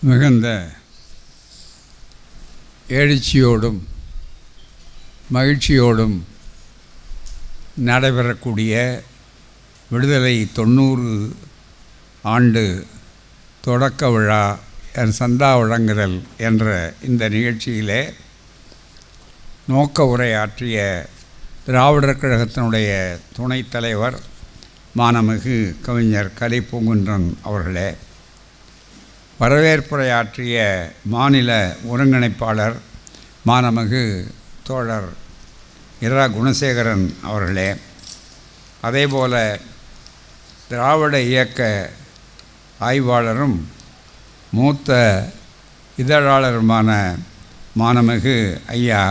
மிகுந்த எழுச்சியோடும் மகிழ்ச்சியோடும் நடைபெறக்கூடிய விடுதலை 90 ஆண்டு தொடக்க விழா சந்தா வழங்குதல் என்ற இந்த நிகழ்ச்சியிலே நோக்க உரையாற்றிய திராவிடர் கழகத்தினுடைய துணைத் தலைவர் மாண்புமிகு கவிஞர் கலை பூங்குன்றன் அவர்களே, வரவேற்புரையாற்றிய மாநில ஒருங்கிணைப்பாளர் மாண்புமிகு தோழர் இரா குணசேகரன் அவர்களே, அதேபோல திராவிட இயக்க ஆய்வாளரும் மூத்த இதழாளருமான மாண்புமிகு ஐயா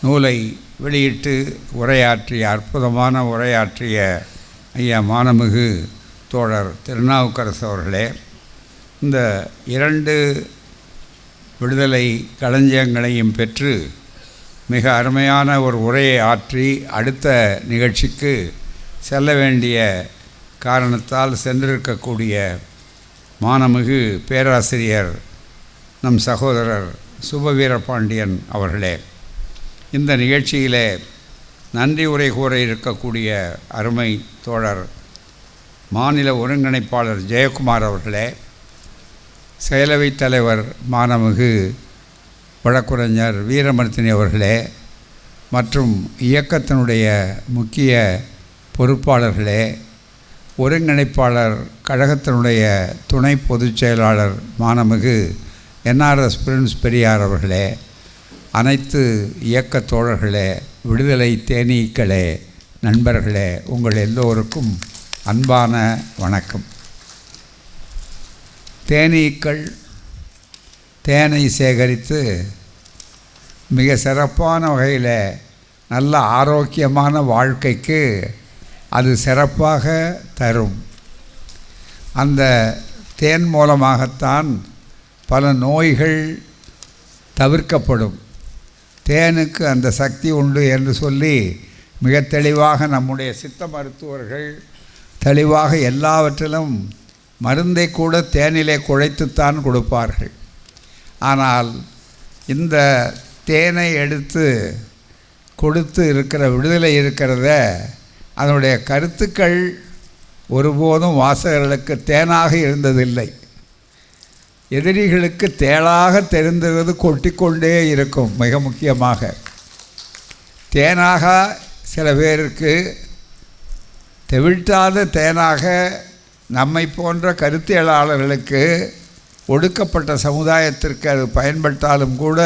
நூலை வெளியிட்டு உரையாற்றிய அற்புதமான உரையாற்றிய ஐயா மாண்புமிகு தோழர் திருநாவுக்கரசு அவர்களே, இந்த 2 விடுதலை களஞ்சியங்களையும் பெற்று மிக அருமையான ஒரு உரையை ஆற்றி அடுத்த நிகழ்ச்சிக்கு செல்ல வேண்டிய காரணத்தால் சென்றிருக்கக்கூடிய மாண்புமிகு பேராசிரியர் நம் சகோதரர் சுபவீரபாண்டியன் அவர்களே, இந்த நிகழ்ச்சியிலே நன்றி உரை கூற இருக்கக்கூடிய அருமை தோழர் மாநில ஒருங்கிணைப்பாளர் ஜெயக்குமார் அவர்களே, செயலவைத் தலைவர் மாண்புமிகு வழக்குரைஞர் வீரமர்த்தினி அவர்களே, மற்றும் இயக்கத்தினுடைய முக்கிய பொறுப்பாளர்களே, ஒருங்கிணைப்பாளர் கழகத்தினுடைய துணை பொதுச் செயலாளர் மாண்புமிகு என்ஆர்எஸ் பிரின்ஸ் பெரியார் அவர்களே, அனைத்து இயக்க தோழர்களே, விடுதலை தேனீக்களே, நண்பர்களே, உங்கள் எல்லோருக்கும் அன்பான வணக்கம். தேனீக்கள் தேனை சேகரித்து மிக சிறப்பான வகையில் நல்ல ஆரோக்கியமான வாழ்க்கைக்கு அது சிறப்பாக தரும். அந்த தேன் மூலமாகத்தான் பல நோய்கள் தவிர்க்கப்படும். தேனுக்கு அந்த சக்தி உண்டு என்று சொல்லி மிக தெளிவாக நம்முடைய சித்த மருத்துவர்கள் தெளிவாக எல்லாவற்றிலும் மருந்தை கூட தேனிலே குழைத்துத்தான் கொடுப்பார்கள். ஆனால் இந்த தேனை எடுத்து கொடுத்து இருக்கிற விடுதலை இருக்கிறத, அதனுடைய கருத்துக்கள் ஒருபோதும் வாசகர்களுக்கு தேனாக இருந்ததில்லை. எதிரிகளுக்கு தேளாக தெரிந்தது கொட்டிக்கொண்டே இருக்கும். மிக முக்கியமாக தேனாக சில பேருக்கு, தெவிட்டாத தேனாக நம்மை போன்ற கருத்தியலாளர்களுக்கு, ஒடுக்கப்பட்ட சமுதாயத்திற்கு அது பயன்பட்டாலும் கூட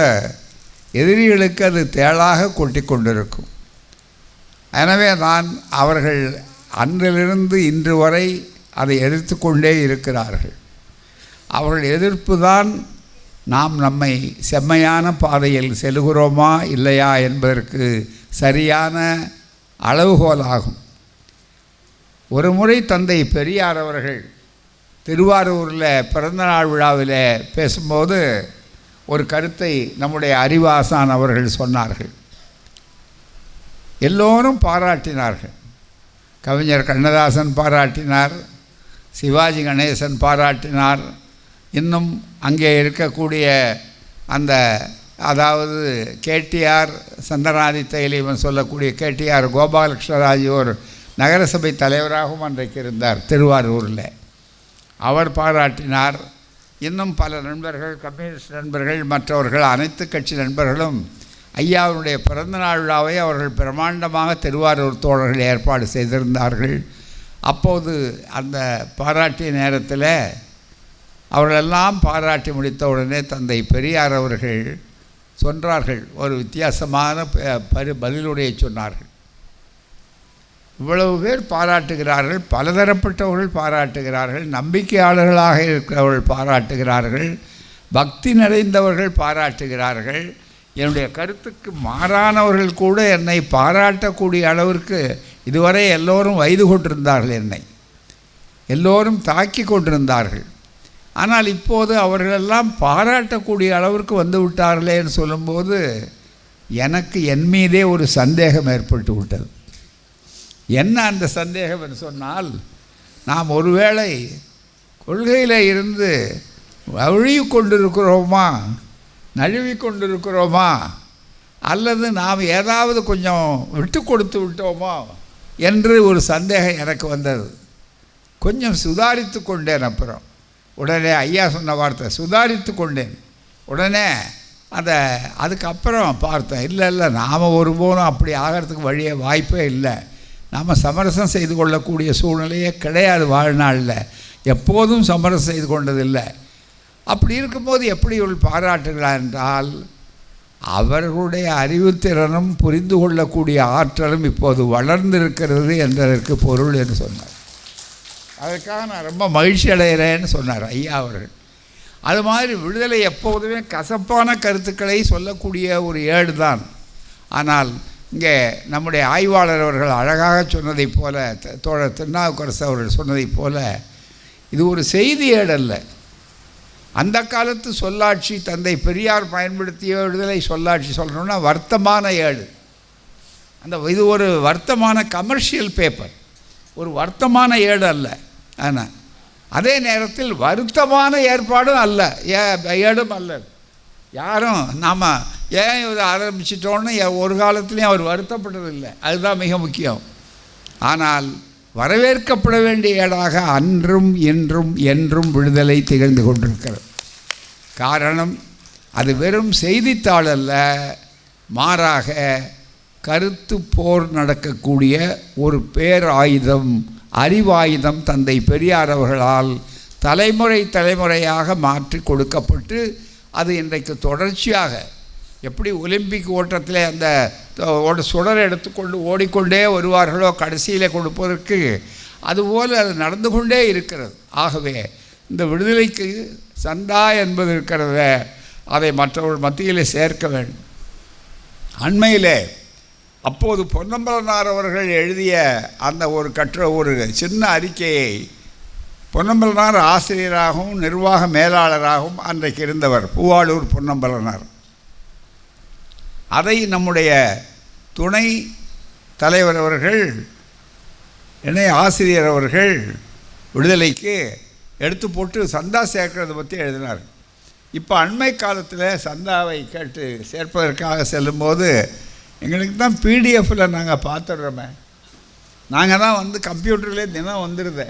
எதிரிகளுக்கு அது தேளாக கொட்டி கொண்டிருக்கும். எனவே தான் அவர்கள் அன்றிலிருந்து இன்று வரை அதை எதிர்த்து கொண்டே இருக்கிறார்கள். அவர்கள் எதிர்ப்பு தான் நாம் நம்மை செம்மையான பாதையில் செல்கிறோமா இல்லையா என்பதற்கு சரியான அளவுகோலாகும். ஒரு முறை தந்தை பெரியார் அவர்கள் திருவாரூரில் பிறந்தநாள் விழாவில் பேசும்போது ஒரு கருத்தை நம்முடைய அறிவாசான் அவர்கள் சொன்னார்கள். எல்லோரும் பாராட்டினார்கள். கவிஞர் கண்ணதாசன் பாராட்டினார், சிவாஜி கணேசன் பாராட்டினார், இன்னும் அங்கே இருக்கக்கூடிய அந்த அதாவது கேடிஆர் சந்திரநாதி தைலியவன் சொல்லக்கூடிய கேடிஆர் கோபாலகிருஷ்ணராஜ் ஒரு நகரசபை தலைவராகவும் அன்றைக்கு இருந்தார் திருவாரூரில். அவர் பாராட்டினார். இன்னும் பல நண்பர்கள், கம்யூனிஸ்ட் நண்பர்கள், மற்றவர்கள், அனைத்து கட்சி நண்பர்களும் ஐயாவுடைய பிறந்தநாள் விழாவை அவர்கள் பிரமாண்டமாக திருவாரூர் தோழர்கள் ஏற்பாடு செய்திருந்தார்கள். அப்போது அந்த பாராட்டிய நேரத்தில் அவர்களெல்லாம் பாராட்டி முடித்த உடனே தந்தை பெரியார் அவர்கள் சொன்னார்கள், ஒரு வித்தியாசமான பதிலுரையை சொன்னார்கள். இவ்வளவு பேர் பாராட்டுகிறார்கள், பலதரப்பட்டவர்கள் பாராட்டுகிறார்கள், நம்பிக்கையாளர்களாக இருக்கிறவர்கள் பாராட்டுகிறார்கள், பக்தி நிறைந்தவர்கள் பாராட்டுகிறார்கள், என்னுடைய கருத்துக்கு மாறானவர்கள் கூட என்னை பாராட்டக்கூடிய அளவிற்கு இதுவரை எல்லோரும் வைது கொண்டிருந்தார்கள், என்னை எல்லோரும் தாக்கி கொண்டிருந்தார்கள். ஆனால் இப்போது அவர்களெல்லாம் பாராட்டக்கூடிய அளவிற்கு வந்து விட்டார்களேன்னு சொல்லும்போது எனக்கு என் மீதே ஒரு சந்தேகம் ஏற்பட்டு விட்டது. என்ன அந்த சந்தேகம் என்று சொன்னால், நாம் ஒருவேளை கொள்கையில் இருந்து வழுவி கொண்டிருக்கிறோமா, நழுவி கொண்டிருக்கிறோமா, அல்லது நாம் ஏதாவது கொஞ்சம் விட்டு கொடுத்து விட்டோமா என்று ஒரு சந்தேகம் எனக்கு வந்தது. கொஞ்சம் சுதாரித்து கொண்டேன். அப்புறம் உடனே ஐயா சொன்ன வார்த்தை சுதாரித்து கொண்டேன். உடனே அதுக்கப்புறம் பார்த்தேன், இல்லை நாம் ஒருபோதும் அப்படி ஆகிறதுக்கு வழியே வாய்ப்பே இல்லை. நாம் சமரசம் செய்து கொள்ளக்கூடிய சூழ்நிலையே கிடையாது. வாழ்நாளில் எப்போதும் சமரசம் செய்து கொண்டதில்லை. அப்படி இருக்கும்போது எப்படி இவள் பாராட்டுகிறார் என்றால், அவர்களுடைய அறிவுத்திறனும் புரிந்து கொள்ளக்கூடிய ஆற்றலும் இப்போது வளர்ந்திருக்கிறது என்பதற்கு பொருள் என்று சொன்னார். அதுக்காக நான் ரொம்ப மகிழ்ச்சி அடைகிறேன்னு சொன்னார் ஐயா அவர்கள். அது மாதிரி விடுதலை எப்போதுமே கசப்பான கருத்துக்களை சொல்லக்கூடிய ஒரு ஏடு தான். ஆனால் இங்கே நம்முடைய ஆய்வாளர் அவர்கள் அழகாக சொன்னதைப் போல, தோழர் திருநாவுக்கரசு அவர்கள் சொன்னதைப் போல, இது ஒரு செய்தி ஏடு அல்ல. அந்த காலத்து சொல்லாட்சி தந்தை பெரியார் பயன்படுத்திய விடுதலை சொல்லாட்சி சொல்லணும்னா வர்த்தமான ஏடு. இது ஒரு வர்த்தமான கமர்ஷியல் பேப்பர், ஒரு வர்த்தமான ஏடு அல்ல. ஆனால் அதே நேரத்தில் வருத்தமான ஏற்பாடும் அல்ல, ஏடும் அல்ல. யாரும் நாம் ஏன் இதை ஆரம்பிச்சிட்டோன்னு ஒரு காலத்துலேயும் அவர் வருத்தப்பட்டதில்லை. அதுதான் மிக முக்கியம். ஆனால் வரவேற்கப்பட வேண்டிய ஏடாக அன்றும் இன்றும் என்றும் விடுதலை திகழ்ந்து கொண்டிருக்கிறது. காரணம், அது வெறும் செய்தித்தாள் அல்ல, மாறாக கருத்து போர் நடக்கக்கூடிய ஒரு பேராயுதம், அறிவாயுதம் தந்தை பெரியார் அவர்களால் தலைமுறை தலைமுறையாக மாற்றி கொடுக்கப்பட்டு, அது இன்றைக்கு தொடர்ச்சியாக எப்படி ஒலிம்பிக் ஓட்டத்தில் அந்த சுடரை எடுத்துக்கொண்டு ஓடிக்கொண்டே வருவார்களோ கடைசியில் கொடுப்பதற்கு, அதுபோல் அது நடந்து கொண்டே இருக்கிறது. ஆகவே இந்த விடுதலைக்கு சந்தா என்பது இருக்கிறத, அதை மற்றவர்கள் மத்தியில் சேர்க்க வேண்டும். அண்மையிலே அப்போது பொன்னம்பலனார் அவர்கள் எழுதிய அந்த ஒரு சின்ன அறிக்கையை, பொன்னம்பலனார் ஆசிரியராகவும் நிர்வாக மேலாளராகவும் அன்றைக்கு இருந்தவர் பூவாளூர் பொன்னம்பலனார். அதை நம்முடைய துணை தலைவர் அவர்கள், இணை ஆசிரியர் அவர்கள் விடுதலைக்கு எடுத்து போட்டு சந்தா சேர்க்கிறத பற்றி எழுதினார். இப்போ அண்மை காலத்தில் சந்தாவை கேட்டு சேர்ப்பதற்காக செல்லும்போது, எங்களுக்கு தான் பிடிஎஃப்பில் நாங்கள் பார்த்துடுறோமே, நாங்கள் தான் கம்ப்யூட்டர்லேயே தினம் வந்துடுதே,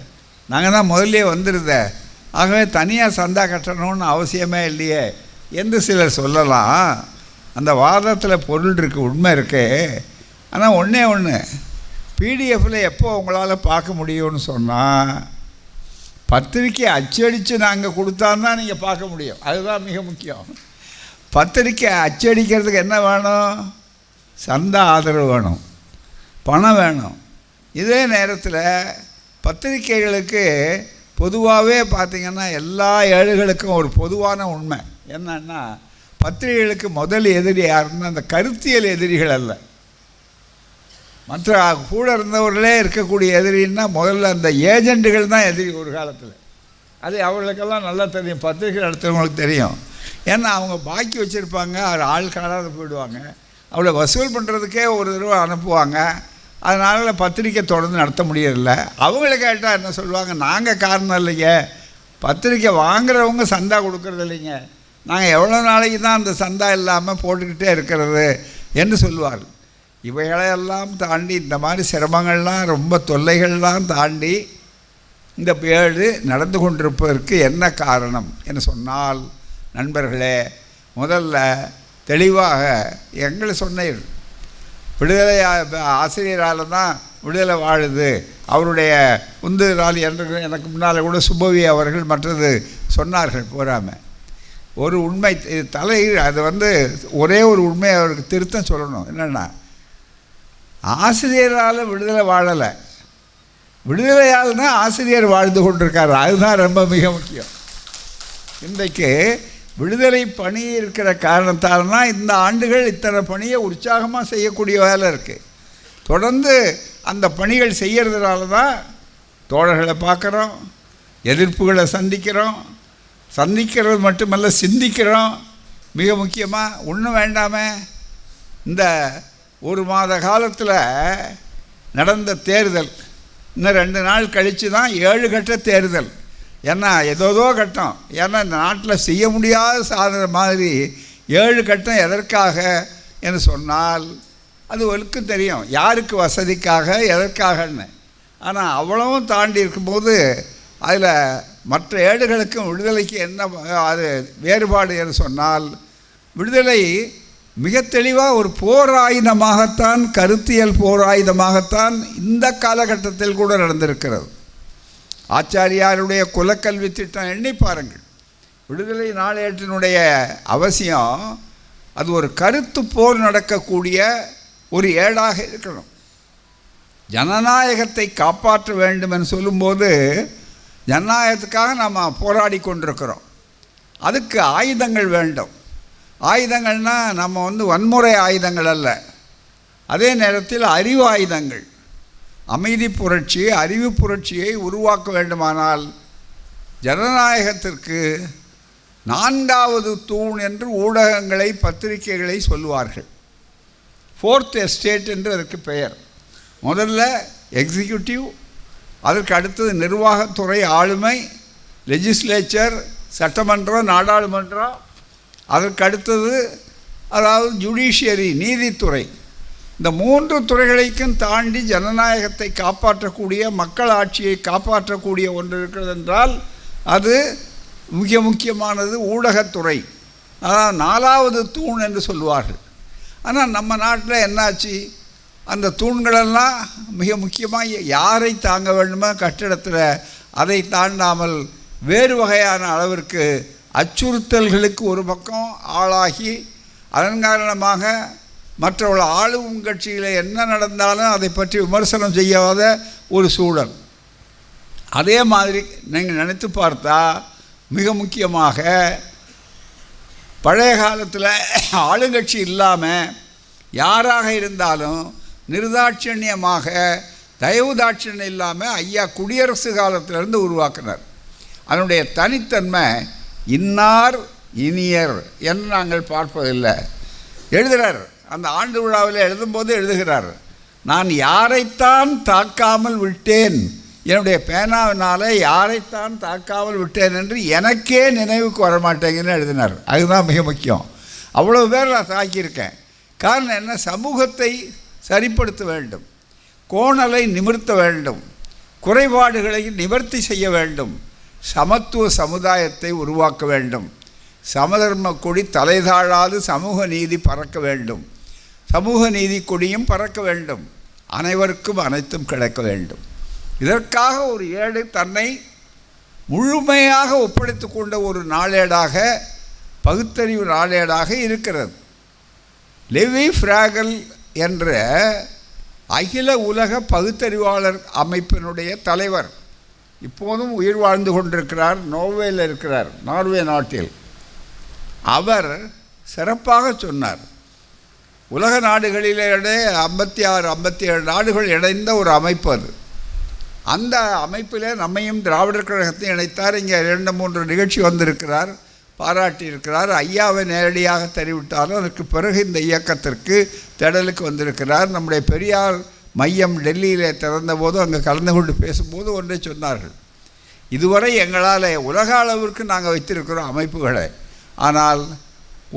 நாங்கள் தான் முதல்லே வந்துடுதே, ஆகவே தனியாக சந்தா கட்டணும்னு அவசியமே இல்லையே என்று சிலர் சொல்லலாம். அந்த வாதத்தில் பொருள் இருக்குது, உண்மை இருக்குது. ஆனால் ஒன்று பிடிஎஃப்பில் எப்போ உங்களால் பார்க்க முடியும்னு சொன்னால், பத்திரிக்கை அச்சடித்து நாங்கள் கொடுத்தாதான் நீங்கள் பார்க்க முடியும். அதுதான் மிக முக்கியம். பத்திரிக்கை அச்சடிக்கிறதுக்கு என்ன வேணும்? சந்தா ஆதரவு வேணும், பணம் வேணும். இதே நேரத்தில் பத்திரிக்கைகளுக்கு பொதுவாகவே பார்த்திங்கன்னா எல்லா ஏழுகளுக்கும் ஒரு பொதுவான உண்மை என்னன்னா, பத்திரிகைகளுக்கு முதல் எதிரி யாருன்னா அந்த கருத்தியல் எதிரிகள் அல்ல, மற்ற கூட இருந்தவர்களே இருக்கக்கூடிய எதிரின்னா முதல்ல அந்த ஏஜெண்டுகள் தான் எதிரி ஒரு காலத்தில். அது அவர்களுக்கெல்லாம் நல்லா தெரியும், பத்திரிகை நடத்துகிறவங்களுக்கு தெரியும். ஏன்னா அவங்க பாக்கி வச்சுருப்பாங்க, அவர் ஆள் காணாத போயிடுவாங்க, அவளை வசூல் பண்ணுறதுக்கே ஒரு தடவை அனுப்புவாங்க. அதனால் பத்திரிக்கை தொடர்ந்து நடத்த முடியறதில்ல. அவங்கள கேட்டால் என்ன சொல்லுவாங்க, நாங்கள் காரணம் இல்லைங்க, பத்திரிக்கை வாங்குறவங்க சந்தா கொடுக்கறது இல்லைங்க, நாங்கள் எவ்வளோ நாளைக்கு தான் அந்த சந்தா இல்லாமல் போட்டுக்கிட்டே இருக்கிறது என்று சொல்லுவார்கள். இவைகளையெல்லாம் தாண்டி, இந்த மாதிரி சிரமங்கள்லாம் ரொம்ப தொல்லைகள்லாம் தாண்டி இந்த ஏழு நடந்து கொண்டிருப்பதற்கு என்ன காரணம் என்று சொன்னால், நண்பர்களே, முதல்ல தெளிவாக எங்களை சொன்னீர்கள், விடுதலை ஆசிரியரால் தான் விடுதலை வாழுது, அவருடைய உந்துதலால் என்று எனக்கு முன்னால் கூட சுபவி அவர்கள் மற்றது சொன்னார்கள். போகாமல் ஒரு உண்மை அது ஒரே ஒரு உண்மையை அவருக்கு திருத்தம் சொல்லணும். என்னென்னா, ஆசிரியரால் விடுதலை வாழலை, விடுதலையால் தான் ஆசிரியர் வாழ்ந்து கொண்டிருக்கார். அதுதான் ரொம்ப மிக முக்கியம். இன்றைக்கு விடுதலை பணி இருக்கிற காரணத்தால் தான் இந்த ஆண்டுகள் இத்தனை பணியை உற்சாகமாக செய்யக்கூடிய வேலை இருக்குது. தொடர்ந்து அந்த பணிகள் செய்கிறதுனால தான் தோழர்களை பார்க்குறோம், எதிர்ப்புகளை சந்திக்கிறது மட்டுமல்ல சிந்திக்கிறோம். மிக முக்கியமாக ஒன்றும் வேண்டாமே, இந்த ஒரு மாத காலத்தில் நடந்த தேர்தல், இன்னும் 2 நாள் கழித்து தான் 7 கட்ட தேர்தல். ஏன்னா ஏதோதோ கட்டம், ஏன்னா இந்த நாட்டில் செய்ய முடியாத சாதனை மாதிரி 7 கட்டம் எதற்காக என்று சொன்னால் அது ஒழுக்கும் தெரியும், யாருக்கு வசதிக்காக எதற்காகன்னு. ஆனால் அவ்வளவும் தாண்டி இருக்கும்போது அதில் மற்ற ஏடுகளுக்கும் விடுதலைக்கு என்ன அது வேறுபாடு என்று சொன்னால், விடுதலை மிக தெளிவாக ஒரு போர் ஆயுதமாகத்தான், கருத்தியல் போர் ஆயுதமாகத்தான் இந்த காலகட்டத்தில் கூட நடந்திருக்கிறது. ஆச்சாரியாருடைய குலக்கல்வி திட்டம் எண்ணி பாருங்கள். விடுதலை நாளேட்டினுடைய அவசியம் அது ஒரு கருத்து போர் நடக்கக்கூடிய ஒரு ஏடாக இருக்கணும். ஜனநாயகத்தை காப்பாற்ற வேண்டும் என்று சொல்லும்போது ஜனநாயகத்துக்காக நாம் போராடி கொண்டிருக்கிறோம். அதுக்கு ஆயுதங்கள் வேண்டும். ஆயுதங்கள்னால் நம்ம வன்முறை ஆயுதங்கள் அல்ல, அதே நேரத்தில் அறிவு ஆயுதங்கள். அமைதி புரட்சி, அறிவு புரட்சியை உருவாக்க வேண்டுமானால் ஜனநாயகத்திற்கு 4வது தூண் என்று ஊடகங்களை பத்திரிகைகளை சொல்லுவார்கள். 4th எஸ்டேட் என்று அதற்கு பெயர். முதல்ல எக்ஸிக்யூட்டிவ், அதற்கு அடுத்தது நிர்வாகத்துறை, ஆளுமை, லெஜிஸ்லேச்சர், சட்டமன்றம், நாடாளுமன்றம், அதற்கு அடுத்தது அதாவது ஜுடிஷியரி, நீதித்துறை. இந்த 3 துறைகளைக்கும் தாண்டி ஜனநாயகத்தை காப்பாற்றக்கூடிய, மக்கள் ஆட்சியை காப்பாற்றக்கூடிய ஒன்று இருக்கிறது என்றால் அது மிக முக்கியமானது ஊடகத்துறை. அதாவது 4வது தூண் என்று சொல்லுவார்கள். ஆனால் நம்ம நாட்டில் என்னாச்சு, அந்த தூண்களெல்லாம் மிக முக்கியமாக யாரை தாங்க வேண்டுமோ கட்டிடத்தில் அதை தாண்டாமல் வேறு வகையான அளவிற்கு அச்சுறுத்தல்களுக்கு ஒரு பக்கம் ஆளாகி, அதன் காரணமாக மற்றவர்கள் ஆளும் கட்சியில் என்ன நடந்தாலும் அதை பற்றி விமர்சனம் செய்யாத ஒரு சூழல். அதே மாதிரி நீங்கள் நினைத்து பார்த்தா மிக முக்கியமாக பழைய காலத்தில் ஆளுங்கட்சி இல்லாமல் யாராக இருந்தாலும் நிர்தாட்சண்யமாக, தயவு தாட்சண்யம் இல்லாமல் ஐயா குடியரசு காலத்திலிருந்து உருவாக்கினார். அதனுடைய தனித்தன்மை இன்னார் இனியர் என்று நாங்கள் பார்ப்பதில்லை. எழுதுகிறார், அந்த ஆண்டு விழாவில் எழுதும்போது எழுதுகிறார், நான் யாரைத்தான் தாக்காமல் விட்டேன், என்னுடைய பேனாவினால் யாரைத்தான் தாக்காமல் விட்டேன் என்று எனக்கே நினைவுக்கு வரமாட்டேங்கன்னு எழுதினார். அதுதான் மிக முக்கியம். அவ்வளோ பேர் நான் தாக்கியிருக்கேன். காரணம் என்ன, சமூகத்தை சரிப்படுத்த வேண்டும், கோணலை நிமிர்த்த வேண்டும், குறைபாடுகளை நிவர்த்தி செய்ய வேண்டும், சமத்துவ சமுதாயத்தை உருவாக்க வேண்டும், சமதர்ம கொடி தலைதாழாது சமூக நீதி பறக்க வேண்டும், சமூக நீதி கொடியும் பறக்க வேண்டும், அனைவருக்கும் அனைத்தும் கிடைக்க வேண்டும். இதற்காக ஒரு ஏடு தன்னை முழுமையாக ஒப்படைத்து கொண்ட ஒரு நாளேடாக, பகுத்தறிவு நாளேடாக இருக்கிறது. லெவி ஃப்ராகல் என்ற அகில உலக பகுத்தறிவாளர் அமைப்பினுடைய தலைவர் இப்போதும் உயிர் வாழ்ந்து கொண்டிருக்கிறார், நோர்வேயில் இருக்கிறார், நார்வே நாட்டில். அவர் சிறப்பாக சொன்னார், உலக நாடுகளிலே 56 57 நாடுகள் இணைந்த ஒரு அமைப்பு அது. அந்த அமைப்பில் நம்மையும் திராவிடர் கழகத்தையும் இணைத்தார். இங்கே 2-3 நிகழ்ச்சி வந்திருக்கிறார், பாராட்டியிருக்கிறார். ஐயாவை நேரடியாக தெரிவித்தாலும் அதற்கு பிறகு இந்த இயக்கத்திற்கு தேடலுக்கு வந்திருக்கிறார். நம்முடைய பெரியார் மையம் டெல்லியிலே திறந்தபோது அங்கே கலந்து கொண்டு பேசும்போது ஒன்றை சொன்னார்கள், இதுவரை எங்களால் உலக அளவிற்கு நாங்கள் வைத்திருக்கிறோம் அமைப்புகளை, ஆனால்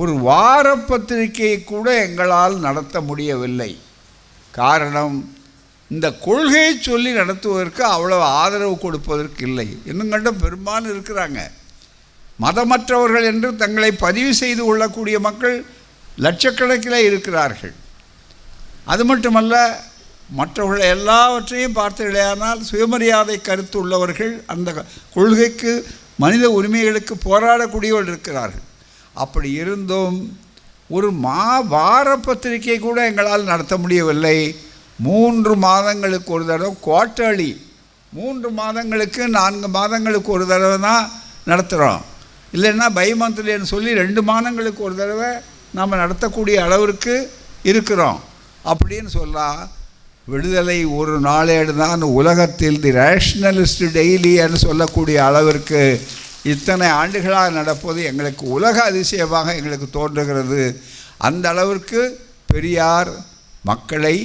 ஒரு வார பத்திரிகையை கூட எங்களால் நடத்த முடியவில்லை. காரணம், இந்த கொள்கையை சொல்லி நடத்துவதற்கு அவ்வளவு ஆதரவு கொடுப்பதற்கு இல்லை. இன்னும் கண்ட பெரும்பாலும் இருக்கிறாங்க மதமற்றவர்கள் என்று தங்களை பதிவு செய்து கொள்ளக்கூடிய மக்கள் லட்சக்கணக்கில் இருக்கிறார்கள். அது மட்டுமல்ல, மற்றவர்கள் எல்லாவற்றையும் பார்த்தீர்களேயானால் சுயமரியாதை கருத்து உள்ளவர்கள், அந்த கொள்கைக்கு மனித உரிமைகளுக்கு போராடக்கூடியவர்கள் இருக்கிறார்கள். அப்படி இருந்தும் ஒரு வார பத்திரிகை கூட எங்களால் நடத்த முடியவில்லை. 3 மாதங்களுக்கு ஒரு தடவை குவார்ட்டர்லி, 3 மாதங்களுக்கு 4 மாதங்களுக்கு ஒரு தடவை தான் நடத்துகிறோம். இல்லைன்னா பை மந்த்லின்னு சொல்லி 2 மாதங்களுக்கு ஒரு தடவை நாம் நடத்தக்கூடிய அளவிற்கு இருக்கிறோம். அப்படின்னு சொல்லலாம். விடுதலை ஒரு நாளேடு தான் உலகத்தில் தி ரேஷ்னலிஸ்ட் டெய்லின்னு சொல்லக்கூடிய அளவிற்கு இத்தனை ஆண்டுகளாக நடப்பது எங்களுக்கு உலக அதிசயமாக எங்களுக்கு தோன்றுகிறது. அந்த அளவிற்கு பெரியார் மக்களை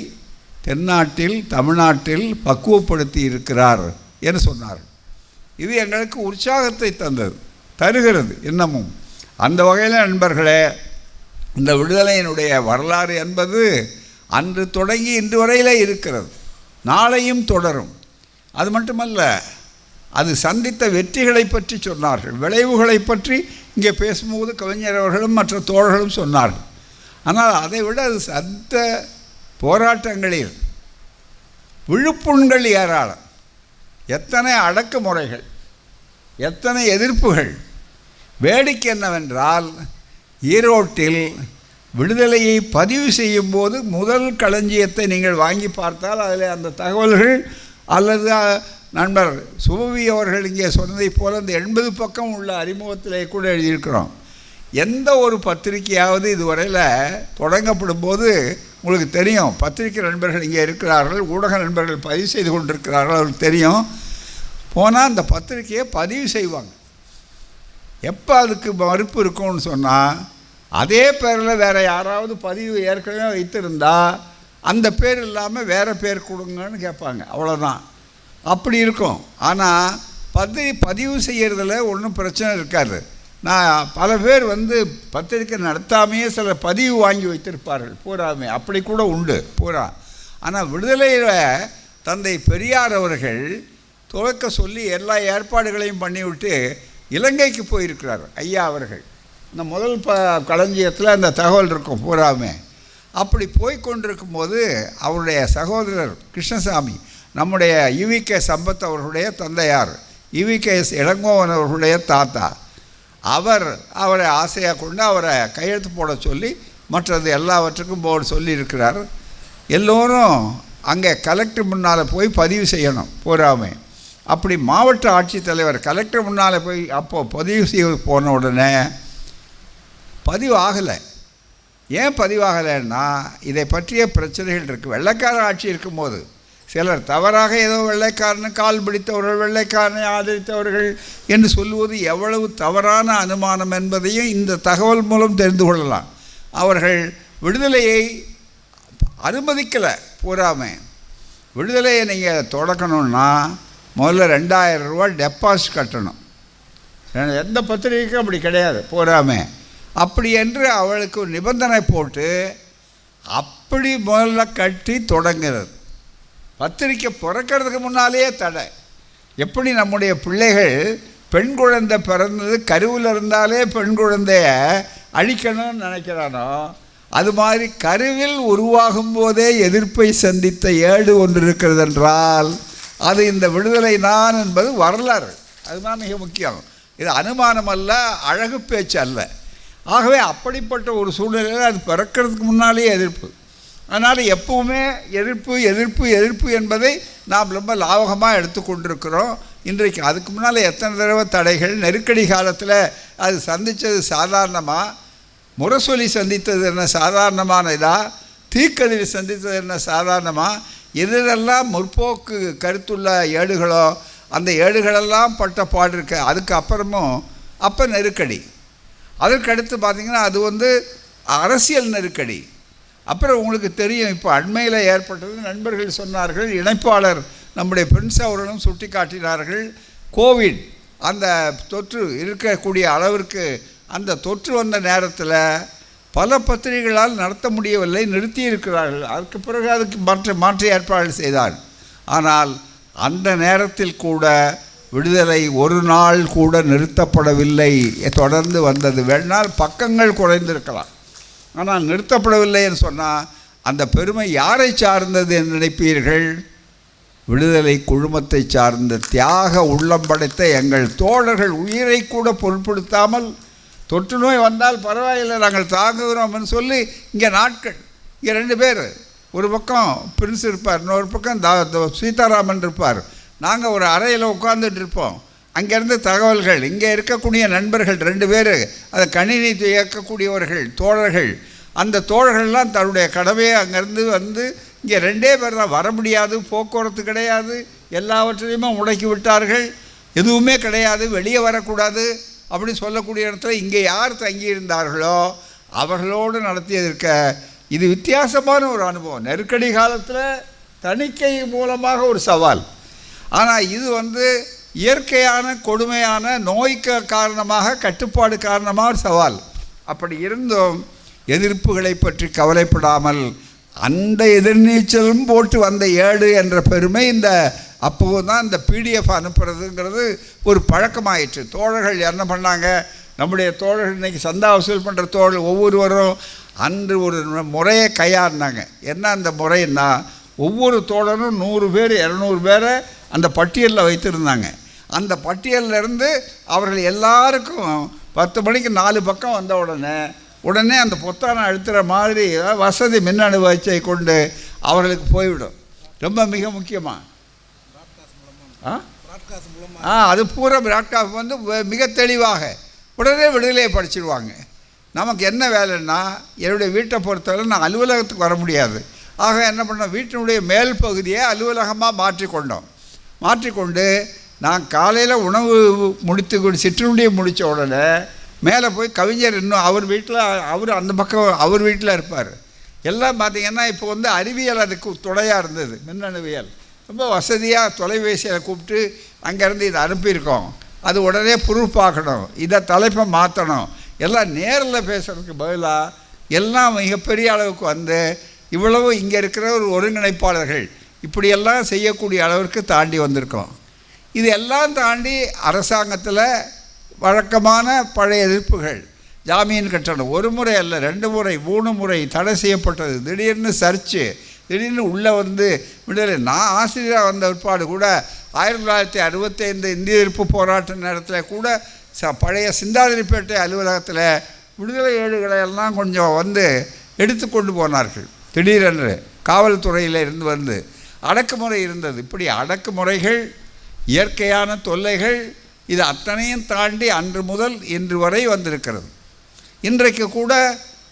தென்னாட்டில் தமிழ்நாட்டில் பக்குவப்படுத்தி இருக்கிறார் என்று சொன்னார். இது எங்களுக்கு உற்சாகத்தை தருகிறது இன்னமும். அந்த வகையில் நண்பர்களே, இந்த விடுதலையினுடைய வரலாறு என்பது அன்று தொடங்கி இன்று வரையிலே இருக்கிறது, நாளையும் தொடரும். அது மட்டுமல்ல, அது சந்தித்த வெற்றிகளை பற்றி சொன்னார்கள், விளைவுகளை பற்றி இங்கே பேசும்போது கவிஞர் அவர்களும் மற்ற தோழர்களும் சொன்னார்கள். ஆனால் அதை விட அது சந்த போராட்டங்களில் விழுப்புண்கள் ஏராளம். எத்தனை அடக்குமுறைகள், எத்தனை எதிர்ப்புகள். வேடிக்கை என்னவென்றால், ஈரோட்டில் விடுதலையை பதிவு செய்யும் போது முதல் களஞ்சியத்தை நீங்கள் வாங்கி பார்த்தால் அதில் அந்த தகவல்கள், அல்லது நண்பர் சுபவி அவர்கள் இங்கே சொன்னதைப் போல் அந்த 80 பக்கம் உள்ள அறிமுகத்திலே கூட எழுதியிருக்கிறோம். எந்த ஒரு பத்திரிகையாவது இதுவரையில் தொடங்கப்படும் போது உங்களுக்கு தெரியும், பத்திரிகை நண்பர்கள் இங்கே இருக்கிறார்கள், ஊடக நண்பர்கள் பதிவு செய்து கொண்டிருக்கிறார்கள், அவங்களுக்கு தெரியும். போனால் அந்த பத்திரிகையை பதிவு செய்வாங்க. எப்போ அதுக்கு மறுப்பு இருக்கும்னு சொன்னால், அதே பேரில் வேறு யாராவது பதிவு ஏற்கனவே வைத்திருந்தால் அந்த பேர் இல்லாமல் வேறு பேர் கொடுங்கன்னு கேட்பாங்க, அவ்வளோதான். அப்படி இருக்கும். ஆனால் பதிவு செய்கிறதுல ஒன்றும் பிரச்சனை இருக்காது. நான் பல பேர் பத்திரிக்கை நடத்தாமையே சில பதிவு வாங்கி வைத்திருப்பார்கள் பூராமே, அப்படி கூட உண்டு பூரா. ஆனால் விடுதலையில் தந்தை பெரியார் அவர்கள் துவக்க சொல்லி எல்லா ஏற்பாடுகளையும் பண்ணிவிட்டு இலங்கைக்கு போயிருக்கிறார் ஐயா அவர்கள். இந்த முதல் களஞ்சியத்தில் அந்த தகவல் இருக்கும் பூராமே. அப்படி போய்கொண்டிருக்கும் போது அவருடைய சகோதரர் கிருஷ்ணசாமி, நம்முடைய யுவிகே சம்பத் அவர்களுடைய தந்தையார், யுவிகே இளங்கோவன் அவர்களுடைய தாத்தா, அவரை ஆசையாக கொண்டு அவரை கையெழுத்து போட சொல்லி மற்றது எல்லாவற்றுக்கும் போட சொல்லியிருக்கிறார். எல்லோரும் அங்கே கலெக்டர் முன்னால் போய் பதிவு செய்யணும் பூராமே. அப்படி மாவட்ட ஆட்சித்தலைவர் கலெக்டர் முன்னால் போய் அப்போது பதிவு செய்ய போன உடனே பதிவு ஆகலை. ஏன் பதிவாகலைன்னா, இதை பற்றிய பிரச்சனைகள் இருக்குது. வெள்ளைக்கார ஆட்சி இருக்கும்போது சிலர் தவறாக ஏதோ வெள்ளைக்காரனை கால் பிடித்தவர்கள், வெள்ளைக்காரனை ஆதரித்தவர்கள் என்று சொல்லுவது எவ்வளவு தவறான அனுமானம் என்பதையும் இந்த தகவல் மூலம் தெரிந்து கொள்ளலாம். அவர்கள் விடுதலையை அனுமதிக்கலை பூராமே. விடுதலையை நீங்கள் தொடக்கணும்னா முதல்ல 2000 ரூபா டெபாசிட் கட்டணும். எந்த பத்திரிகைக்கும் அப்படி கிடையாது பூராமே. அப்படி என்று அவளுக்கு ஒரு நிபந்தனை போட்டு அப்படி முதல்ல கட்டி தொடங்குறது. பத்திரிக்கை பிறக்கிறதுக்கு முன்னாலேயே தடை. எப்படி நம்முடைய பிள்ளைகள் பெண் குழந்தை பிறந்தது கருவில் இருந்தாலே பெண் குழந்தைய அழிக்கணும்னு நினைக்கிறானோ, அது மாதிரி கருவில் உருவாகும் போதே எதிர்ப்பை சந்தித்த ஏடு ஒன்று இருக்கிறது என்றால் அது இந்த விடுதலை தான் என்பது வரலாறு. அதுதான் மிக முக்கியம். இது அனுமானம் அல்ல, அழகு பேச்சு அல்ல. ஆகவே அப்படிப்பட்ட ஒரு சூழ்நிலையில் அது பிறக்கிறதுக்கு முன்னாலேயே எதிர்ப்பு. அதனால் எப்பவுமே எதிர்ப்பு எதிர்ப்பு எதிர்ப்பு என்பதை நாம் ரொம்ப லாபகமாக எடுத்துக்கொண்டிருக்கிறோம். இன்றைக்கு அதுக்கு முன்னால் எத்தனை தடவை தடைகள், நெருக்கடி காலத்தில் அது சந்தித்தது சாதாரணமாக, முரசொலி சந்தித்தது என்ன சாதாரணமான இதா, தீக்கதிரி சந்தித்தது என்ன சாதாரணமாக, எதிரெல்லாம் முற்போக்கு கருத்துள்ள ஏடுகளோ அந்த ஏடுகளெல்லாம் பட்ட பாடு இருக்க. அதுக்கு அப்புறமும் அப்போ நெருக்கடி. அதற்கடுத்து பார்த்திங்கன்னா அது அரசியல் நெருக்கடி. அப்புறம் உங்களுக்கு தெரியும், இப்போ அண்மையில் ஏற்பட்டது, நண்பர்கள் சொன்னார்கள், இணைப்பாளர் நம்முடைய பிரின்ஸ் அவர்களும் சுட்டி காட்டினார்கள். கோவிட் அந்த தொற்று இருக்கக்கூடிய அளவிற்கு அந்த தொற்று வந்த நேரத்தில் பல பத்திரிகைகளால் நடத்த முடியவில்லை, நிறுத்தி இருக்கிறார்கள். அதுக்கு பிறகு அதுக்கு மாற்று ஏற்பாடுகள் செய்தார். ஆனால் அந்த நேரத்தில் கூட விடுதலை ஒரு நாள் கூட நிறுத்தப்படவில்லை, தொடர்ந்து வந்தது. வேணால் பக்கங்கள் குறைந்திருக்கலாம், ஆனால் நிறுத்தப்படவில்லை என்று சொன்னால் அந்த பெருமை யாரை சார்ந்தது என்று நினைப்பீர்கள்? விடுதலை குழுமத்தை சார்ந்த தியாக உள்ளம் படைத்த எங்கள் தோழர்கள் உயிரை கூட பொருட்படுத்தாமல் தொற்று நோய் வந்தால் பரவாயில்லை நாங்கள் தாங்குகிறோம்னு சொல்லி இங்கே நாட்கள், இங்கே 2 பேர், ஒரு பக்கம் பிரின்ஸ் இருப்பார், இன்னொரு பக்கம் சீதாராமன் இருப்பார். நாங்கள் ஒரு அறையில் உட்கார்ந்துட்டு இருப்போம். அங்கேருந்து தகவல்கள், இங்கே இருக்கக்கூடிய நண்பர்கள் 2 பேர், அதை கணினி இயக்கக்கூடியவர்கள் தோழர்கள், அந்த தோழர்கள்லாம் தன்னுடைய கடமையை அங்கேருந்து இங்கே 2 பேர் தான் வர முடியாது, போக்குவரத்து கிடையாது, எல்லாவற்றையுமே முடக்கி விட்டார்கள், எதுவுமே கிடையாது, வெளியே வரக்கூடாது அப்படி சொல்லக்கூடிய இடத்துல இங்கே யார் தங்கியிருந்தார்களோ அவர்களோடு நடத்தியதற்க இது வித்தியாசமான ஒரு அனுபவம். நெருக்கடி காலத்தில் தணிக்கை மூலமாக ஒரு சவால். ஆனால் இது இயற்கையான கொடுமையான நோய்க்கு காரணமாக, கட்டுப்பாடு காரணமாக ஒரு சவால். அப்படி இருந்தும் எதிர்ப்புகளை பற்றி கவலைப்படாமல் அந்த எதிர்நீச்சலும் போட்டு வந்த ஏடு என்ற பெருமை இந்த அப்போது தான் இந்த பிடிஎஃப் அனுப்புறதுங்கிறது ஒரு பழக்கமாயிற்று. தோழர்கள் என்ன பண்ணாங்க, நம்முடைய தோழர்கள் இன்றைக்கி சந்தா வசூல் பண்ணுற தோழர்கள் ஒவ்வொருவரும் அன்று ஒரு முறையை கையாடினாங்க. என்ன அந்த முறைன்னா, ஒவ்வொரு தோழரும் 100 பேர் 200 பேரை அந்த பட்டியலில் வைத்திருந்தாங்க. அந்த பட்டியலிருந்து அவர்கள் எல்லாருக்கும் 10 மணிக்கு 4 பக்கம் வந்த உடனே அந்த பொத்தானை அழுத்துகிற மாதிரி வசதி மின்னணு வச்சை கொண்டு அவர்களுக்கு போய்விடும். ரொம்ப மிக முக்கியமாக அது பூரா பிராட்காஸ்ட் வந்து மிக தெளிவாக உடனே விடுதலையை படிச்சிடுவாங்க. நமக்கு என்ன வேலைன்னா, என்னுடைய வீட்டை பொறுத்தவரை நான் அலுவலகத்துக்கு வர முடியாது. ஆக என்ன பண்ணோம், வீட்டினுடைய மேல் பகுதியை அலுவலகமாக மாற்றிக்கொண்டு நான் காலையில் உணவு முடித்து சிற்றுண்டியை முடித்த உடனே மேலே போய் கவிஞர் இன்னும் அவர் அந்த பக்கம் அவர் வீட்டில் இருப்பார். எல்லாம் பார்த்திங்கன்னா இப்போ வந்து அறிவியல் அதுக்கு துணையாக இருந்தது. மின்னணுவியல் ரொம்ப வசதியாக தொலைபேசியில் கூப்பிட்டு அங்கேருந்து இதை அனுப்பியிருக்கோம். அது உடனே ப்ரூஃப் பார்க்கணும், இதை தலைப்பை மாற்றணும், எல்லாம் நேரில் பேசுகிறதுக்கு பதிலாக எல்லாம் மிகப்பெரிய அளவுக்கு வந்து இவ்வளவு இங்கே இருக்கிற ஒரு ஒருங்கிணைப்பாளர்கள் இப்படியெல்லாம் செய்யக்கூடிய அளவிற்கு தாண்டி வந்திருக்கோம். இது எல்லாம் தாண்டி அரசாங்கத்தில் வழக்கமான பழைய எதிர்ப்புகள், ஜாமீன் கட்டணம் 1 முறை அல்ல 2 முறை 3 முறை தடை செய்யப்பட்டது, திடீர்னு சர்ச்சு, திடீர்னு உள்ளே வந்து விடுதலை. நான் ஆசிரியராக வந்த பிற்பாடு கூட 1965 இந்திய எதிர்ப்பு போராட்ட நேரத்தில் கூட பழைய சிந்தாதிரிப்பேட்டை அலுவலகத்தில் விடுதலை ஏடுகளை எல்லாம் கொஞ்சம் வந்து எடுத்து கொண்டு போனார்கள். திடீரென்று காவல்துறையில் இருந்து வந்து அடக்குமுறை இருந்தது. இப்படி அடக்குமுறைகள், இயற்கையான தொல்லைகள், இது அத்தனையும் தாண்டி அன்று முதல் இன்று வரை வந்திருக்கிறது. இன்றைக்கு கூட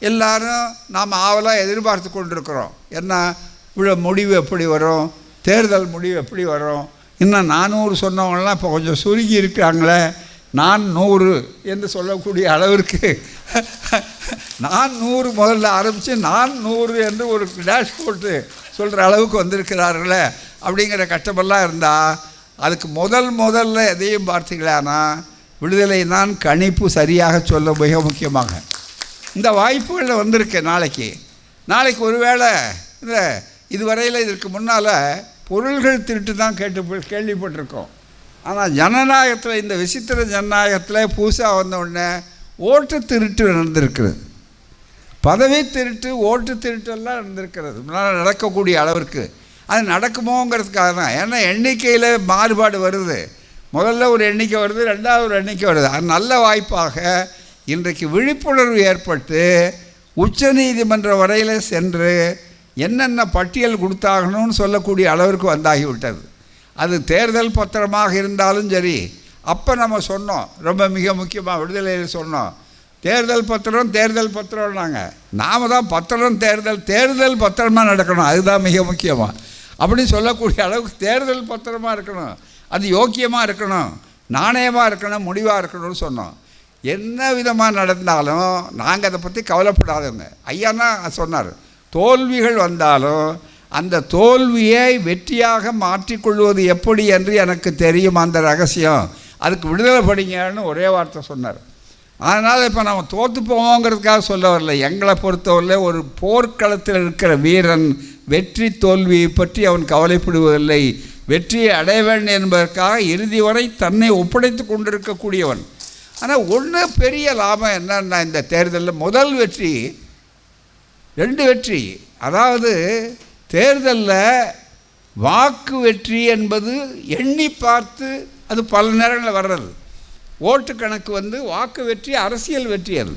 எல்லாரும் நாம் ஆவலாக எதிர்பார்த்து கொண்டிருக்கிறோம். என்ன முடிவு எப்படி வரும், தேர்தல் முடிவு எப்படி வரும். இன்னும் 400 சொன்னவங்களாம் இப்போ கொஞ்சம் சுருங்கி இருக்காங்களே, நான் 100 என்று சொல்லக்கூடிய அளவிற்கு நான் 100 முதல்ல ஆரம்பித்து நான் 100 என்று ஒரு டேஷ் போட்டு சொல்கிற அளவுக்கு வந்திருக்கிறார்களே அப்படிங்கிற கட்டமெல்லாம் இருந்தால், அதுக்கு முதல்ல எதையும் பார்த்தீங்களானா விடுதலை தான் கணிப்பு சரியாக சொல்ல மிக முக்கியமாக இந்த வாய்ப்புகளில் வந்திருக்கேன். நாளைக்கு ஒருவேளை இல்லை, இதுவரையில் இதற்கு முன்னால் பொருள்கள் திருட்டு தான் கேள்விப்பட்டிருக்கோம். ஆனால் ஜனநாயகத்தில், இந்த விசித்திர ஜனநாயகத்தில் புதுசாக வந்தவுடனே ஓட்டு திருட்டு நடந்திருக்கிறது, பதவி திருட்டு, ஓட்டு திருட்டெல்லாம் நடந்திருக்கிறது. நடக்கக்கூடிய அளவிற்கு அது நடக்குமோங்கிறதுக்காக தான். ஏன்னா எண்ணிக்கையில் மாறுபாடு வருது. முதல்ல ஒரு எண்ணிக்கை வருது, 2வது ஒரு எண்ணிக்கை வருது. அது நல்ல வாய்ப்பாக இன்றைக்கு விழிப்புணர்வு ஏற்பட்டு உச்ச நீதிமன்ற வரையில் சென்று என்னென்ன பட்டியல் கொடுத்தாகணும்னு சொல்லக்கூடிய அளவிற்கு வந்தாகிவிட்டது. அது தேர்தல் பத்திரமாக இருந்தாலும் சரி, அப்போ நம்ம சொன்னோம், ரொம்ப மிக முக்கியமாக விடுதலையில் சொன்னோம், தேர்தல் பத்திரம்னாங்க. நாம் தான் தேர்தல் பத்திரமாக நடக்கணும், அதுதான் மிக முக்கியமாக. அப்படி சொல்லக்கூடிய அளவுக்கு தேர்தல் பத்திரமாக இருக்கணும், அது யோக்கியமாக இருக்கணும், நாணயமாக இருக்கணும், முடிவாக இருக்கணும்னு சொன்னோம். என்ன விதமாக நடந்தாலும் நாங்கள் அதை பற்றி கவலைப்படாதவங்க. ஐயானா சொன்னார், தோல்விகள் வந்தாலும் அந்த தோல்வியை வெற்றியாக மாற்றிக்கொள்வது எப்படி என்று எனக்கு தெரியும், அந்த ரகசியம், அதுக்கு விடுதலை படிங்கன்னு ஒரே வார்த்தை சொன்னார். அதனால் இப்போ நம்ம தோற்று போவோங்கிறதுக்காக சொல்ல வரல. எங்களை பொறுத்தவரையில் ஒரு போர்க்களத்தில் இருக்கிற வீரன் வெற்றி தோல்வியை பற்றி அவன் கவலைப்படுவதில்லை, வெற்றியை அடைய வேண்டும் என்பதற்காக இறுதி வரை தன்னை ஒப்படைத்து கொண்டிருக்கக்கூடியவன். ஆனால் ஒன்று பெரிய லாபம் என்னன்னா, இந்த தேர்தலில் முதல் வெற்றி 2 வெற்றி. அதாவது தேர்தலில் வாக்கு வெற்றி என்பது எண்ணி பார்த்து அது பல நேரங்களில் வர்றது. ஓட்டு கணக்கு வந்து வாக்கு வெற்றி, அரசியல் வெற்றி அது.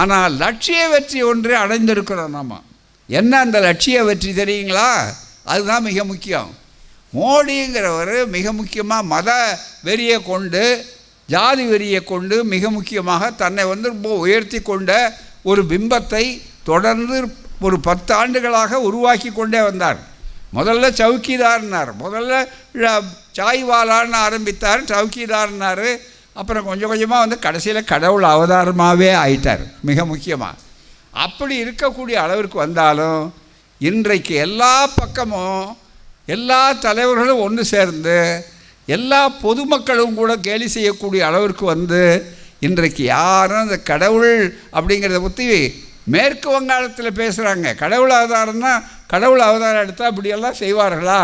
ஆனால் லட்சிய வெற்றி ஒன்றே அடைந்திருக்கிறோம் நாம். என்ன அந்த லட்சிய வெற்றி தெரியுங்களா? அதுதான் மிக முக்கியம். மோடிங்கிறவர் மிக முக்கியமாக மத வெறியை கொண்டு, ஜாதி வெறியை கொண்டு மிக முக்கியமாக தன்னை வந்து ரொம்ப உயர்த்தி கொண்ட ஒரு பிம்பத்தை தொடர்ந்து ஒரு 10 ஆண்டுகளாக உருவாக்கி கொண்டே வந்தார். முதல்ல சவுக்கிதார்னார், முதல்ல சாய்வாலான்னு ஆரம்பித்தார், சவுக்கிதார்னார். அப்புறம் கொஞ்சம் கொஞ்சமாக வந்து கடைசியில் கடவுள் அவதாரமாகவே ஆயிட்டார் மிக முக்கியமாக. அப்படி இருக்கக்கூடிய அளவிற்கு வந்தாலும் இன்றைக்கு எல்லா பக்கமும் எல்லா தலைவர்களும் ஒன்று சேர்ந்து எல்லா பொதுமக்களும் கூட கேலி செய்யக்கூடிய அளவிற்கு வந்து இன்றைக்கு யாரும் அந்த கடவுள் அப்படிங்கிறத பற்றி மேற்கு வங்காளத்தில் பேசுகிறாங்க. கடவுள் அவதாரம்னா கடவுள் அவதாரம் எடுத்தால் இப்படியெல்லாம் செய்வார்களா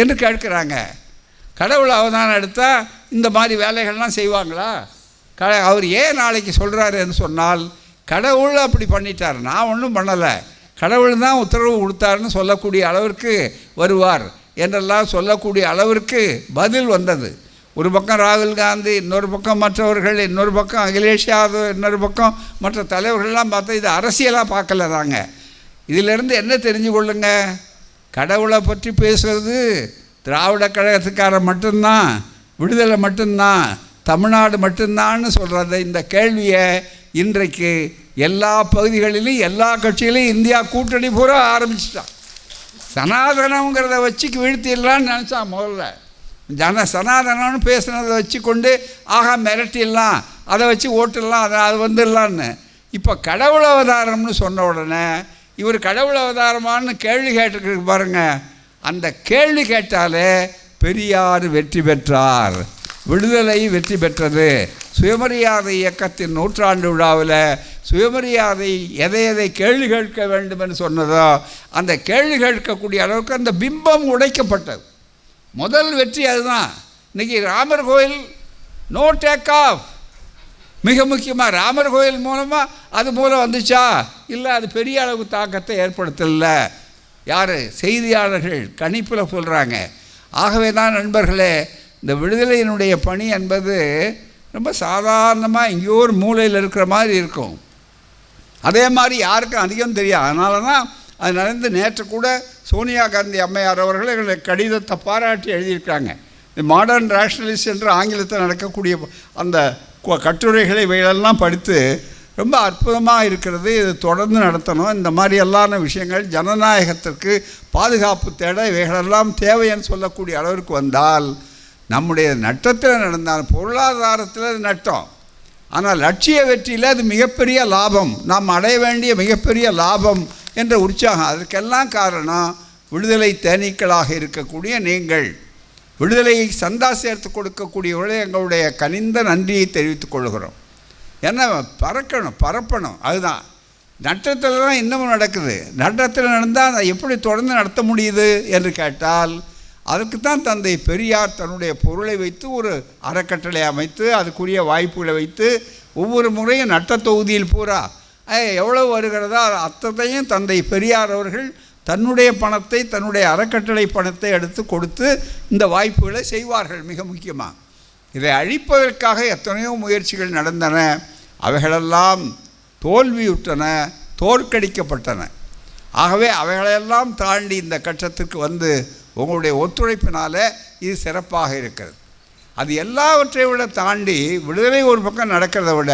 என்று கேட்குறாங்க. கடவுள் அவதாரம் எடுத்தால் இந்த மாதிரி வேலைகள்லாம் செய்வாங்களா? அவர் ஏன் நாளைக்கு சொல்கிறாருன்னு சொன்னால், கடவுள் அப்படி பண்ணிட்டார், நான் ஒன்றும் பண்ணலை, கடவுள் தான் உத்தரவு கொடுத்தாருன்னு சொல்லக்கூடிய அளவிற்கு வருவார் என்றெல்லாம் சொல்லக்கூடிய அளவிற்கு பதில் வந்தது. ஒரு பக்கம் ராகுல் காந்தி, இன்னொரு பக்கம் மற்றவர்கள், இன்னொரு பக்கம் அகிலேஷ் யாதவ், இன்னொரு பக்கம் மற்ற தலைவர்கள்லாம் பார்த்தா இது அரசியலாக பார்க்கல தாங்க. இதிலிருந்து என்ன தெரிஞ்சு கொள்ளுங்க, கடவுளை பற்றி பேசுகிறது திராவிட கழகத்துக்காரன் மட்டும்தான், விடுதலை மட்டும்தான், தமிழ்நாடு மட்டும்தான்னு சொல்கிறத இந்த கேள்வியை இன்றைக்கு எல்லா பகுதிகளிலும் எல்லா கட்சியிலையும் இந்தியா கூட்டணி பூரா ஆரம்பிச்சிட்டான். சனாதனங்கிறத வச்சு வீழ்த்திடலான்னு நினச்சான் முதல்ல. சனாதனம்னு பேசுனதை வச்சு கொண்டு ஆகா மிரட்டிடலாம், அதை வச்சு ஓட்டுடலாம், அது வந்துடலான்னு. இப்போ கடவுள் அவதாரம்னு சொன்ன உடனே இவர் கடவுள் அவதாரமானு கேள்வி கேட்டுருக்கு பாருங்கள். அந்த கேள்வி கேட்டாலே பெரியார் வெற்றி பெற்றார், விடுதலை வெற்றி பெற்றது. சுயமரியாதை இயக்கத்தின் நூற்றாண்டு விழாவில் சுயமரியாதை எதை கேள்வி கேட்க வேண்டும் என்று சொன்னதோ அந்த கேள்வி கேட்கக்கூடிய அளவுக்கு அந்த பிம்பம் உடைக்கப்பட்டது. முதல் வெற்றி அதுதான். இன்றைக்கி ராமர் கோயில் நோ டேக் ஆஃப், மிக முக்கியமாக ராமர் கோயில் மூலமாக அது மூலம் வந்துச்சா? இல்லை, அது பெரிய அளவு தாக்கத்தை ஏற்படுத்தலை. யார்? செய்தியாளர்கள் கணிப்பில் சொல்கிறாங்க. ஆகவே தான் நண்பர்களே, இந்த விடுதலையினுடைய பணி என்பது ரொம்ப சாதாரணமாக எங்கேயோ ஒரு மூலையில் இருக்கிற மாதிரி இருக்கும். அதே மாதிரி யாருக்கும் அதிகம் தெரியாது. அதனால தான் அது நடந்து நேற்று கூட சோனியா காந்தி அம்மையார் அவர்கள் எங்களுடைய கடிதத்தை பாராட்டி எழுதியிருக்காங்க. இந்த மாடர்ன் ரேஷனலிஸ்ட் என்று ஆங்கிலத்தில் நடக்கக்கூடிய அந்த கட்டுரைகளை இவைகளெல்லாம் படித்து ரொம்ப அற்புதமாக இருக்கிறது, இது தொடர்ந்து நடத்தணும், இந்த மாதிரியெல்லான விஷயங்கள் ஜனநாயகத்திற்கு பாதுகாப்பு தேட இவைகளெல்லாம் தேவைன்னு சொல்லக்கூடிய அளவிற்கு வந்தால் நம்முடைய நட்டத்தில் நடந்தால் பொருளாதாரத்தில் அது நட்டம், ஆனால் லட்சிய வெற்றியில் அது மிகப்பெரிய லாபம், நாம் அடைய வேண்டிய மிகப்பெரிய லாபம் என்ற உற்சாகம். அதற்கெல்லாம் காரணம் விடுதலை தேனீக்களாக இருக்கக்கூடிய நீங்கள். விடுதலையை சந்தா சேர்த்து கொடுக்கக்கூடியவர்களே எங்களுடைய கனிந்த நன்றியை தெரிவித்துக் கொள்கிறோம். ஏன்னா பரப்பணும், அதுதான். நட்டத்தில் தான் இன்னமும் நடக்குது. நட்டத்தில் நடந்தால் அதை எப்படி தொடர்ந்து நடத்த முடியுது என்று கேட்டால் அதுக்கு தான் தந்தை பெரியார் தன்னுடைய பொருளை வைத்து ஒரு அறக்கட்டளை அமைத்து அதுக்குரிய வாய்ப்புகளை வைத்து ஒவ்வொரு முறையும் நட்ட தொகுதியில் பூரா எவ்வளவு வருகிறதோ அத்தனையும் தந்தை பெரியார் அவர்கள் தன்னுடைய பணத்தை, தன்னுடைய அறக்கட்டளை பணத்தை எடுத்து கொடுத்து இந்த வாய்ப்புகளை செய்வார்கள். மிக முக்கியமாக இதை அழிப்பதற்காக எத்தனையோ முயற்சிகள் நடந்தன, அவைகளெல்லாம் தோல்வியுற்றன, தோற்கடிக்கப்பட்டன. ஆகவே அவைகளெல்லாம் தாண்டி இந்த கட்டத்திற்கு வந்து உங்களுடைய ஒத்துழைப்பினால் இது சிறப்பாக இருக்கிறது. அது எல்லாவற்றை விட தாண்டி விடுதலை ஒரு பக்கம் நடக்கிறத விட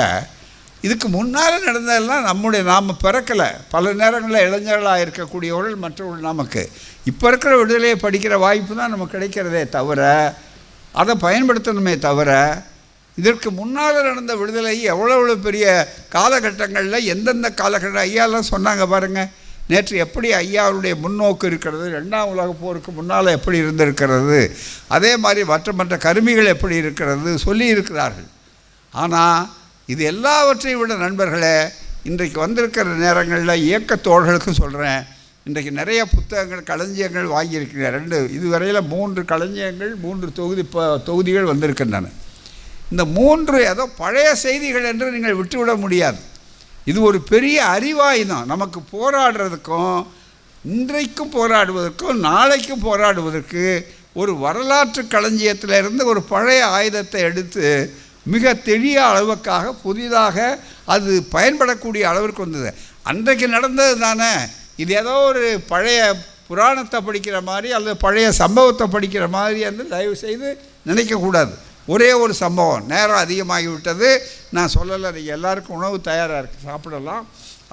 இதுக்கு முன்னால் நடந்ததெல்லாம் நாம் பிறக்கலை. பல நேரங்களில் இளைஞர்களாக இருக்கக்கூடியவர்கள் மற்றவர்கள் நமக்கு இப்போ இருக்கிற விடுதலையை படிக்கிற வாய்ப்பு தான் நமக்கு கிடைக்கிறதே தவிர அதை பயன்படுத்தணுமே தவிர இதற்கு முன்னால் நடந்த விடுதலை எவ்வளோ பெரிய காலகட்டங்களில் எந்தெந்த காலகட்டம் ஐயாலாம் சொன்னாங்க பாருங்கள். நேற்று எப்படி ஐயாவுடைய முன்னோக்கு இருக்கிறது, 2ஆம் உலகப் போருக்கு முன்னால் எப்படி இருந்திருக்கிறது, அதே மாதிரி மற்ற கருமிகள் எப்படி இருக்கிறது சொல்லி இருக்கிறார்கள். ஆனால் இது எல்லாவற்றையும் விட நண்பர்களே, இன்றைக்கு வந்திருக்கிற நேரங்களில் இயக்கத்தோழர்களுக்கும் சொல்கிறேன், இன்றைக்கு நிறைய புத்தகங்கள் களஞ்சியங்கள் வாங்கியிருக்கிறேன். இதுவரையில் 3 களஞ்சியங்கள் 3 தொகுதிகள் வந்திருக்கின்றன. இந்த 3 ஏதோ பழைய செய்திகள் என்று நீங்கள் விட்டுவிட முடியாது. இது ஒரு பெரிய அறிவாயுதம். நமக்கு போராடுறதுக்கும் இன்றைக்கும் போராடுவதற்கும் நாளைக்கும் போராடுவதற்கு ஒரு வரலாற்று களஞ்சியத்திலிருந்து ஒரு பழைய ஆயுதத்தை எடுத்து மிக தெளிய அளவுக்காக புதிதாக அது பயன்படக்கூடிய அளவிற்கு வந்தது. அன்றைக்கு நடந்தது தானே. இது ஏதோ ஒரு பழைய புராணத்தை படிக்கிற மாதிரி அல்லது பழைய சம்பவத்தை படிக்கிற மாதிரி என்று தயவு செய்து நினைக்கக்கூடாது. ஒரே ஒரு சம்பவம், நேரம் அதிகமாகிவிட்டது, நான் சொல்லலை, நீங்கள் எல்லாருக்கும் உணவு தயாராக இருக்குது, சாப்பிடலாம்.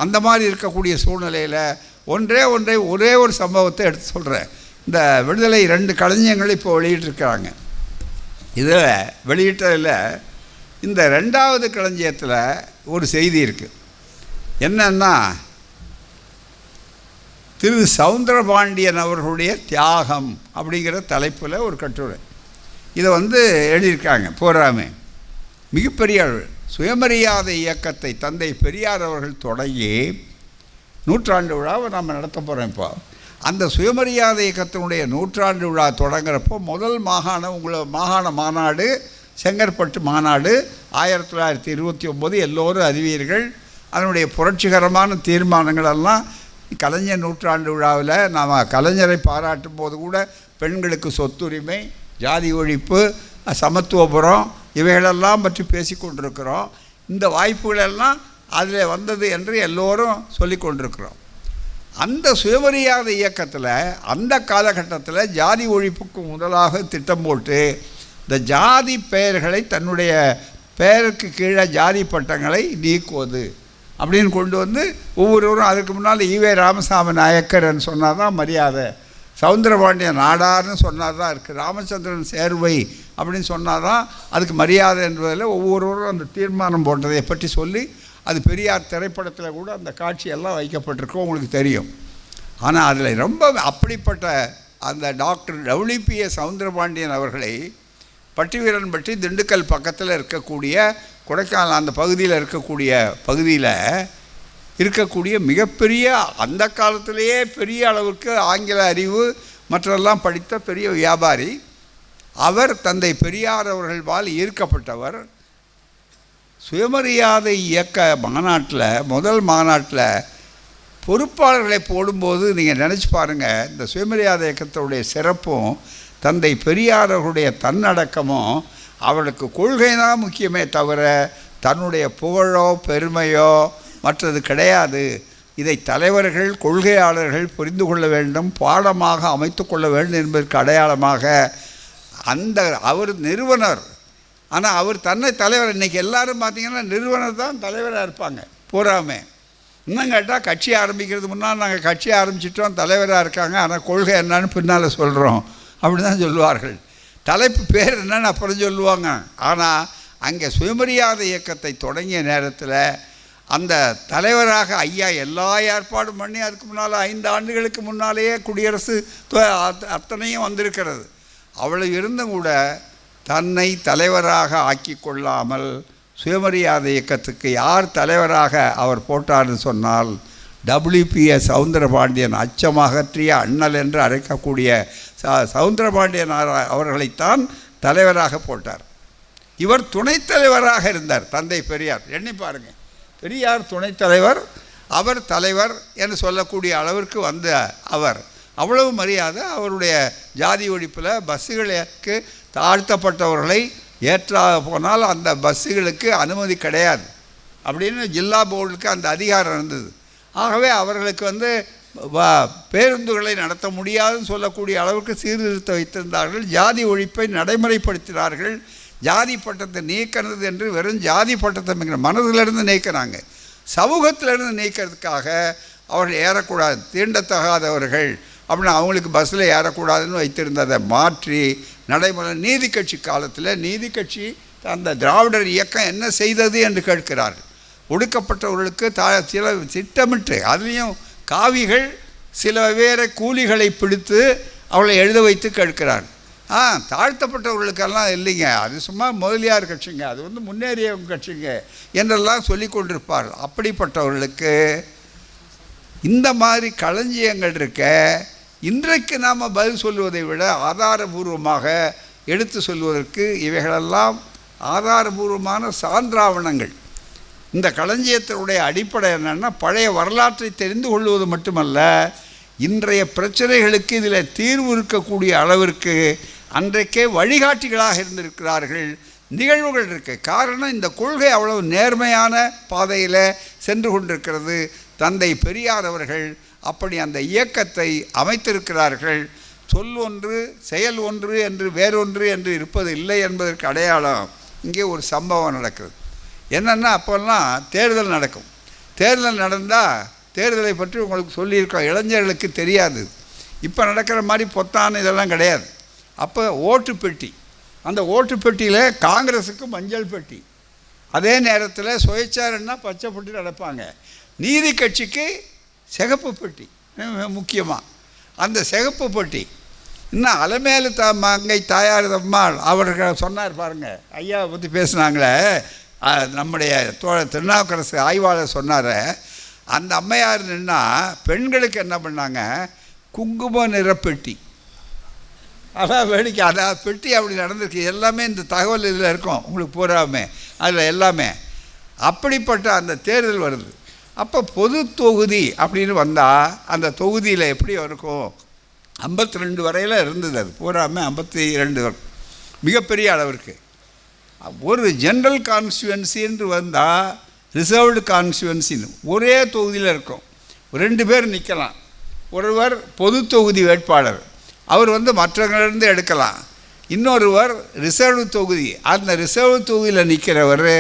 அந்த மாதிரி இருக்கக்கூடிய சூழ்நிலையில் ஒரே ஒரு சம்பவத்தை எடுத்து சொல்கிறேன். இந்த விடுதலை 2 களஞ்சியங்கள் இப்போ வெளியிட்டிருக்கிறாங்க. இதில் வெளியிட்டதில் இந்த 2வது களஞ்சியத்தில் ஒரு செய்தி இருக்குது. என்னன்னா, திரு சவுந்தரபாண்டியன் அவர்களுடைய தியாகம் அப்படிங்கிற தலைப்பில் ஒரு கட்டுரை. இதை எழுதியிருக்காங்க பூராமே. மிகப்பெரிய சுயமரியாதை இயக்கத்தை தந்தை பெரியார் அவர்கள் தொடங்கி 100ஆண்டு விழாவை நம்ம நடத்த போகிறோம். இப்போ அந்த சுயமரியாதை இயக்கத்தினுடைய 100ஆண்டு விழா தொடங்குறப்போ முதல் மாகாண மாநாடு செங்கற்பட்டு மாநாடு 1929. எல்லோரும் அறிவீர்கள். அதனுடைய புரட்சிகரமான தீர்மானங்கள் எல்லாம் கலைஞர் 100ஆண்டு விழாவில் நாம் கலைஞரை பாராட்டும் போது கூட பெண்களுக்கு சொத்துரிமை, ஜாதி ஒழிப்பு, சமத்துவபுரம் இவைகளெல்லாம் பற்றி பேசி கொண்டிருக்கிறோம். இந்த வாய்ப்புகளெல்லாம் அதில் வந்தது என்று எல்லோரும் சொல்லி கொண்டிருக்கிறோம். அந்த சுயமரியாதை இயக்கத்தில் அந்த காலகட்டத்தில் ஜாதி ஒழிப்புக்கு முதலாக திட்டம் போட்டு இந்த ஜாதி பெயர்களை தன்னுடைய பெயருக்கு கீழே ஜாதி பட்டங்களை நீக்குவது அப்படின்னு கொண்டு ஒவ்வொருவரும் அதுக்கு முன்னால் ஈவே ராமசாமி நாயக்கர்ன்னு சொன்னால் தான் மரியாதை, சவுந்தரபாண்டிய நாடார்னு சொன்னால் தான் இருக்குது, ராமச்சந்திரன் சேர்வை அப்படின்னு சொன்னால் தான் அதுக்கு மரியாதை என்பதில் ஒவ்வொருவரும் அந்த தீர்மானம் போட்டதை பற்றி சொல்லி அது பெரியார் திரைப்படத்தில் கூட அந்த காட்சியெல்லாம் வைக்கப்பட்டிருக்கோம், உங்களுக்கு தெரியும். ஆனால் அதில் ரொம்ப அப்படிப்பட்ட அந்த டாக்டர் WPA சவுந்தரபாண்டியன் அவர்களை பட்டிவீரன்பட்டி திண்டுக்கல் பக்கத்தில் இருக்கக்கூடிய கொடைக்கானல் அந்த பகுதியில் இருக்கக்கூடிய மிகப்பெரிய அந்த காலத்திலேயே பெரிய அளவுக்கு ஆங்கில அறிவு மற்றெல்லாம் படித்த பெரிய வியாபாரி அவர். தந்தை பெரியார் அவர்களால் ஈர்க்கப்பட்டவர். சுயமரியாதை இயக்க முதல் மாநாட்டில் பொறுப்பாளர்களை போடும்போது நீங்கள் நினச்சி பாருங்கள், இந்த சுயமரியாதை இயக்கத்துடைய சிறப்பும் தந்தை பெரியார் அவர்களுடைய தன்னடக்கமும் அவளுக்கு கொள்கை தான் முக்கியமே தவிர தன்னுடைய புகழோ பெருமையோ மற்றது கிடையாது. இதை தலைவர்கள் கொள்கையாளர்கள் புரிந்து கொள்ள வேண்டும், பாடமாக அமைத்து கொள்ள வேண்டும் என்பதற்கு அடையாளமாக அவர் நிறுவனர். ஆனால் அவர் தன்னை தலைவர். இன்றைக்கி எல்லோரும் பார்த்திங்கன்னா நிறுவனர் தான் தலைவராக இருப்பாங்க பூராமே. இன்னும் கேட்டால் கட்சி ஆரம்பிக்கிறது முன்னால் நாங்கள் கட்சி ஆரம்பிச்சிட்டோம், தலைவராக இருக்காங்க, ஆனால் கொள்கை என்னன்னு பின்னால் சொல்கிறோம் அப்படி தான் சொல்லுவார்கள். தலைப்பு பேர் என்னன்னு அப்புறம் சொல்லுவாங்க. ஆனால் அங்கே சுயமரியாதை இயக்கத்தை தொடங்கிய நேரத்தில் அந்த தலைவராக ஐயா எல்லா ஏற்பாடும் பண்ணி அதுக்கு முன்னால் 5 ஆண்டுகளுக்கு முன்னாலேயே குடியரசு அத்தனையும் வந்திருக்கிறது. அவ்வளவு இருந்தும் கூட தன்னை தலைவராக ஆக்கி கொள்ளாமல் சுயமரியாதை இயக்கத்துக்கு யார் தலைவராக அவர் போட்டார்னு சொன்னால் WPA சவுந்தரபாண்டியன், அச்சமகற்றிய அண்ணல் என்று அழைக்கக்கூடிய சவுந்தரபாண்டியன் அவர்களைத்தான் தலைவராக போட்டார். இவர் துணைத் தலைவராக இருந்தார். தந்தை பெரியார் எண்ணி பாருங்கள், பெரியார் துணைத் தலைவர், அவர் தலைவர் என்று சொல்லக்கூடிய அளவிற்கு வந்த அவர் அவ்வளவு மரியாதை. அவருடைய ஜாதி ஒழிப்பில் பஸ்ஸுகளுக்கு தாழ்த்தப்பட்டவர்களை ஏற்றா போனால் அந்த பஸ்ஸுகளுக்கு அனுமதி கிடையாது அப்படின்னு ஜில்லா போர்டுக்கு அந்த அதிகாரம் இருந்தது. ஆகவே அவர்களுக்கு பேருந்துகளை நடத்த முடியாதுன்னு சொல்லக்கூடிய அளவுக்கு சீர்திருத்த வைத்திருந்தார்கள். ஜாதி ஒழிப்பை நடைமுறைப்படுத்தினார்கள். ஜாதி பட்டத்தை நீக்கிறது என்று வெறும் ஜாதி பட்டத்தை மனதிலிருந்து நீக்கிறாங்க, சமூகத்திலிருந்து நீக்கிறதுக்காக அவர்கள் ஏறக்கூடாது, தீண்டத்தகாதவர்கள் அப்படின்னு அவங்களுக்கு பஸ்ஸில் ஏறக்கூடாதுன்னு வைத்திருந்ததை மாற்றி நடைமுறை நீதி கட்சி காலத்தில் நீதி கட்சி அந்த திராவிடர் இயக்கம் என்ன செய்தது என்று கேட்கிறார்கள். ஒடுக்கப்பட்டவர்களுக்கு சில திட்டமிட்டு அதுலேயும் காவிகள் சில வேறு கூலிகளை பிடித்து அவளை எழுத வைத்து கேட்கிறார். தாழ்த்தப்பட்டவர்களுக்கெல்லாம் இல்லைங்க, அது சும்மா முதலியார் கட்சிங்க, அது முன்னேறிய கட்சிங்க என்றெல்லாம் சொல்லி கொண்டிருப்பார்கள். அப்படிப்பட்டவர்களுக்கு இந்த மாதிரி களஞ்சியங்கள் இருக்க இன்றைக்கு நாம் பதில் சொல்வதை விட ஆதாரபூர்வமாக எடுத்து சொல்வதற்கு இவைகளெல்லாம் ஆதாரபூர்வமான சான்றாவணங்கள். இந்த களஞ்சியத்தினுடைய அடிப்படை என்னென்னா பழைய வரலாற்றை தெரிந்து கொள்வது மட்டுமல்ல, இன்றைய பிரச்சனைகளுக்கு இதில் தீர்வு இருக்கக்கூடிய அளவிற்கு அன்றைக்கே வழிகாட்டிகளாக இருந்திருக்கிறார்கள். நிகழ்வுகள் இருக்கு. காரணம் இந்த கொள்கை அவ்வளவு நேர்மையான பாதையில் சென்று கொண்டிருக்கிறது. தந்தை பெரியார் அவர்கள் அப்படி அந்த இயக்கத்தை அமைத்திருக்கிறார்கள். சொல் ஒன்று செயல் ஒன்று என்று வேறொன்று என்று இருப்பது இல்லை என்பதற்கு அடையாளம் இங்கே ஒரு சம்பவம் நடக்குது. என்னென்னா அப்போல்லாம் தேர்தல் நடக்கும். தேர்தல் நடந்தால் தேர்தலை பற்றி உங்களுக்கு சொல்லியிருக்கோம், இளைஞர்களுக்கு தெரியாது. இப்போ நடக்கிற மாதிரி பொத்தான இதெல்லாம் கிடையாது. அப்போ ஓட்டு பெட்டி, அந்த ஓட்டு பெட்டியில் காங்கிரஸுக்கு மஞ்சள் பெட்டி, அதே நேரத்தில் சுயேட்சைன்னா பச்சை பெட்டி நடப்பாங்க. நீதி கட்சிக்கு சிகப்பு பெட்டி முக்கியமாக. அந்த சிகப்பு பெட்டி இன்னும் அலமேலு மங்கை தாயார் அம்மாள் அவர்கள் சொன்னார் பாருங்கள், ஐயாவை பற்றி பேசுனாங்களே, நம்முடைய திருநாவுக்கரசு ஆய்வாளர் சொன்னார், அந்த அம்மையார் நின்னா பெண்களுக்கு என்ன பண்ணாங்க, குங்கும நிற பெட்டி. அதான் வேடிக்கை, அதான் பெட்டி அப்படி நடந்திருக்கு. எல்லாமே இந்த தகவல் இதில் இருக்கும் உங்களுக்கு பூராமே, அதில் எல்லாமே. அப்படிப்பட்ட அந்த தேர்தல் வருது. அப்போ பொது தொகுதி அப்படின்னு வந்தால் அந்த தொகுதியில் எப்படி இருக்கும், 52 வரையில் இருந்தது. அது பூராமே 52 மிகப்பெரிய அளவிற்கு. ஒரு ஜென்ரல் கான்ஸ்டியூவன்சி என்று வந்தால் ரிசர்வ்டு கான்ஸ்டியூவன்சின்னு ஒரே தொகுதியில் இருக்கும். 2 பேர் நிற்கலாம். ஒருவர் பொது தொகுதி வேட்பாளர், அவர் மற்றவங்களிருந்து எடுக்கலாம். இன்னொருவர் ரிசர்வ் தொகுதி, அந்த ரிசர்வ் தொகுதியில் நிற்கிறவர்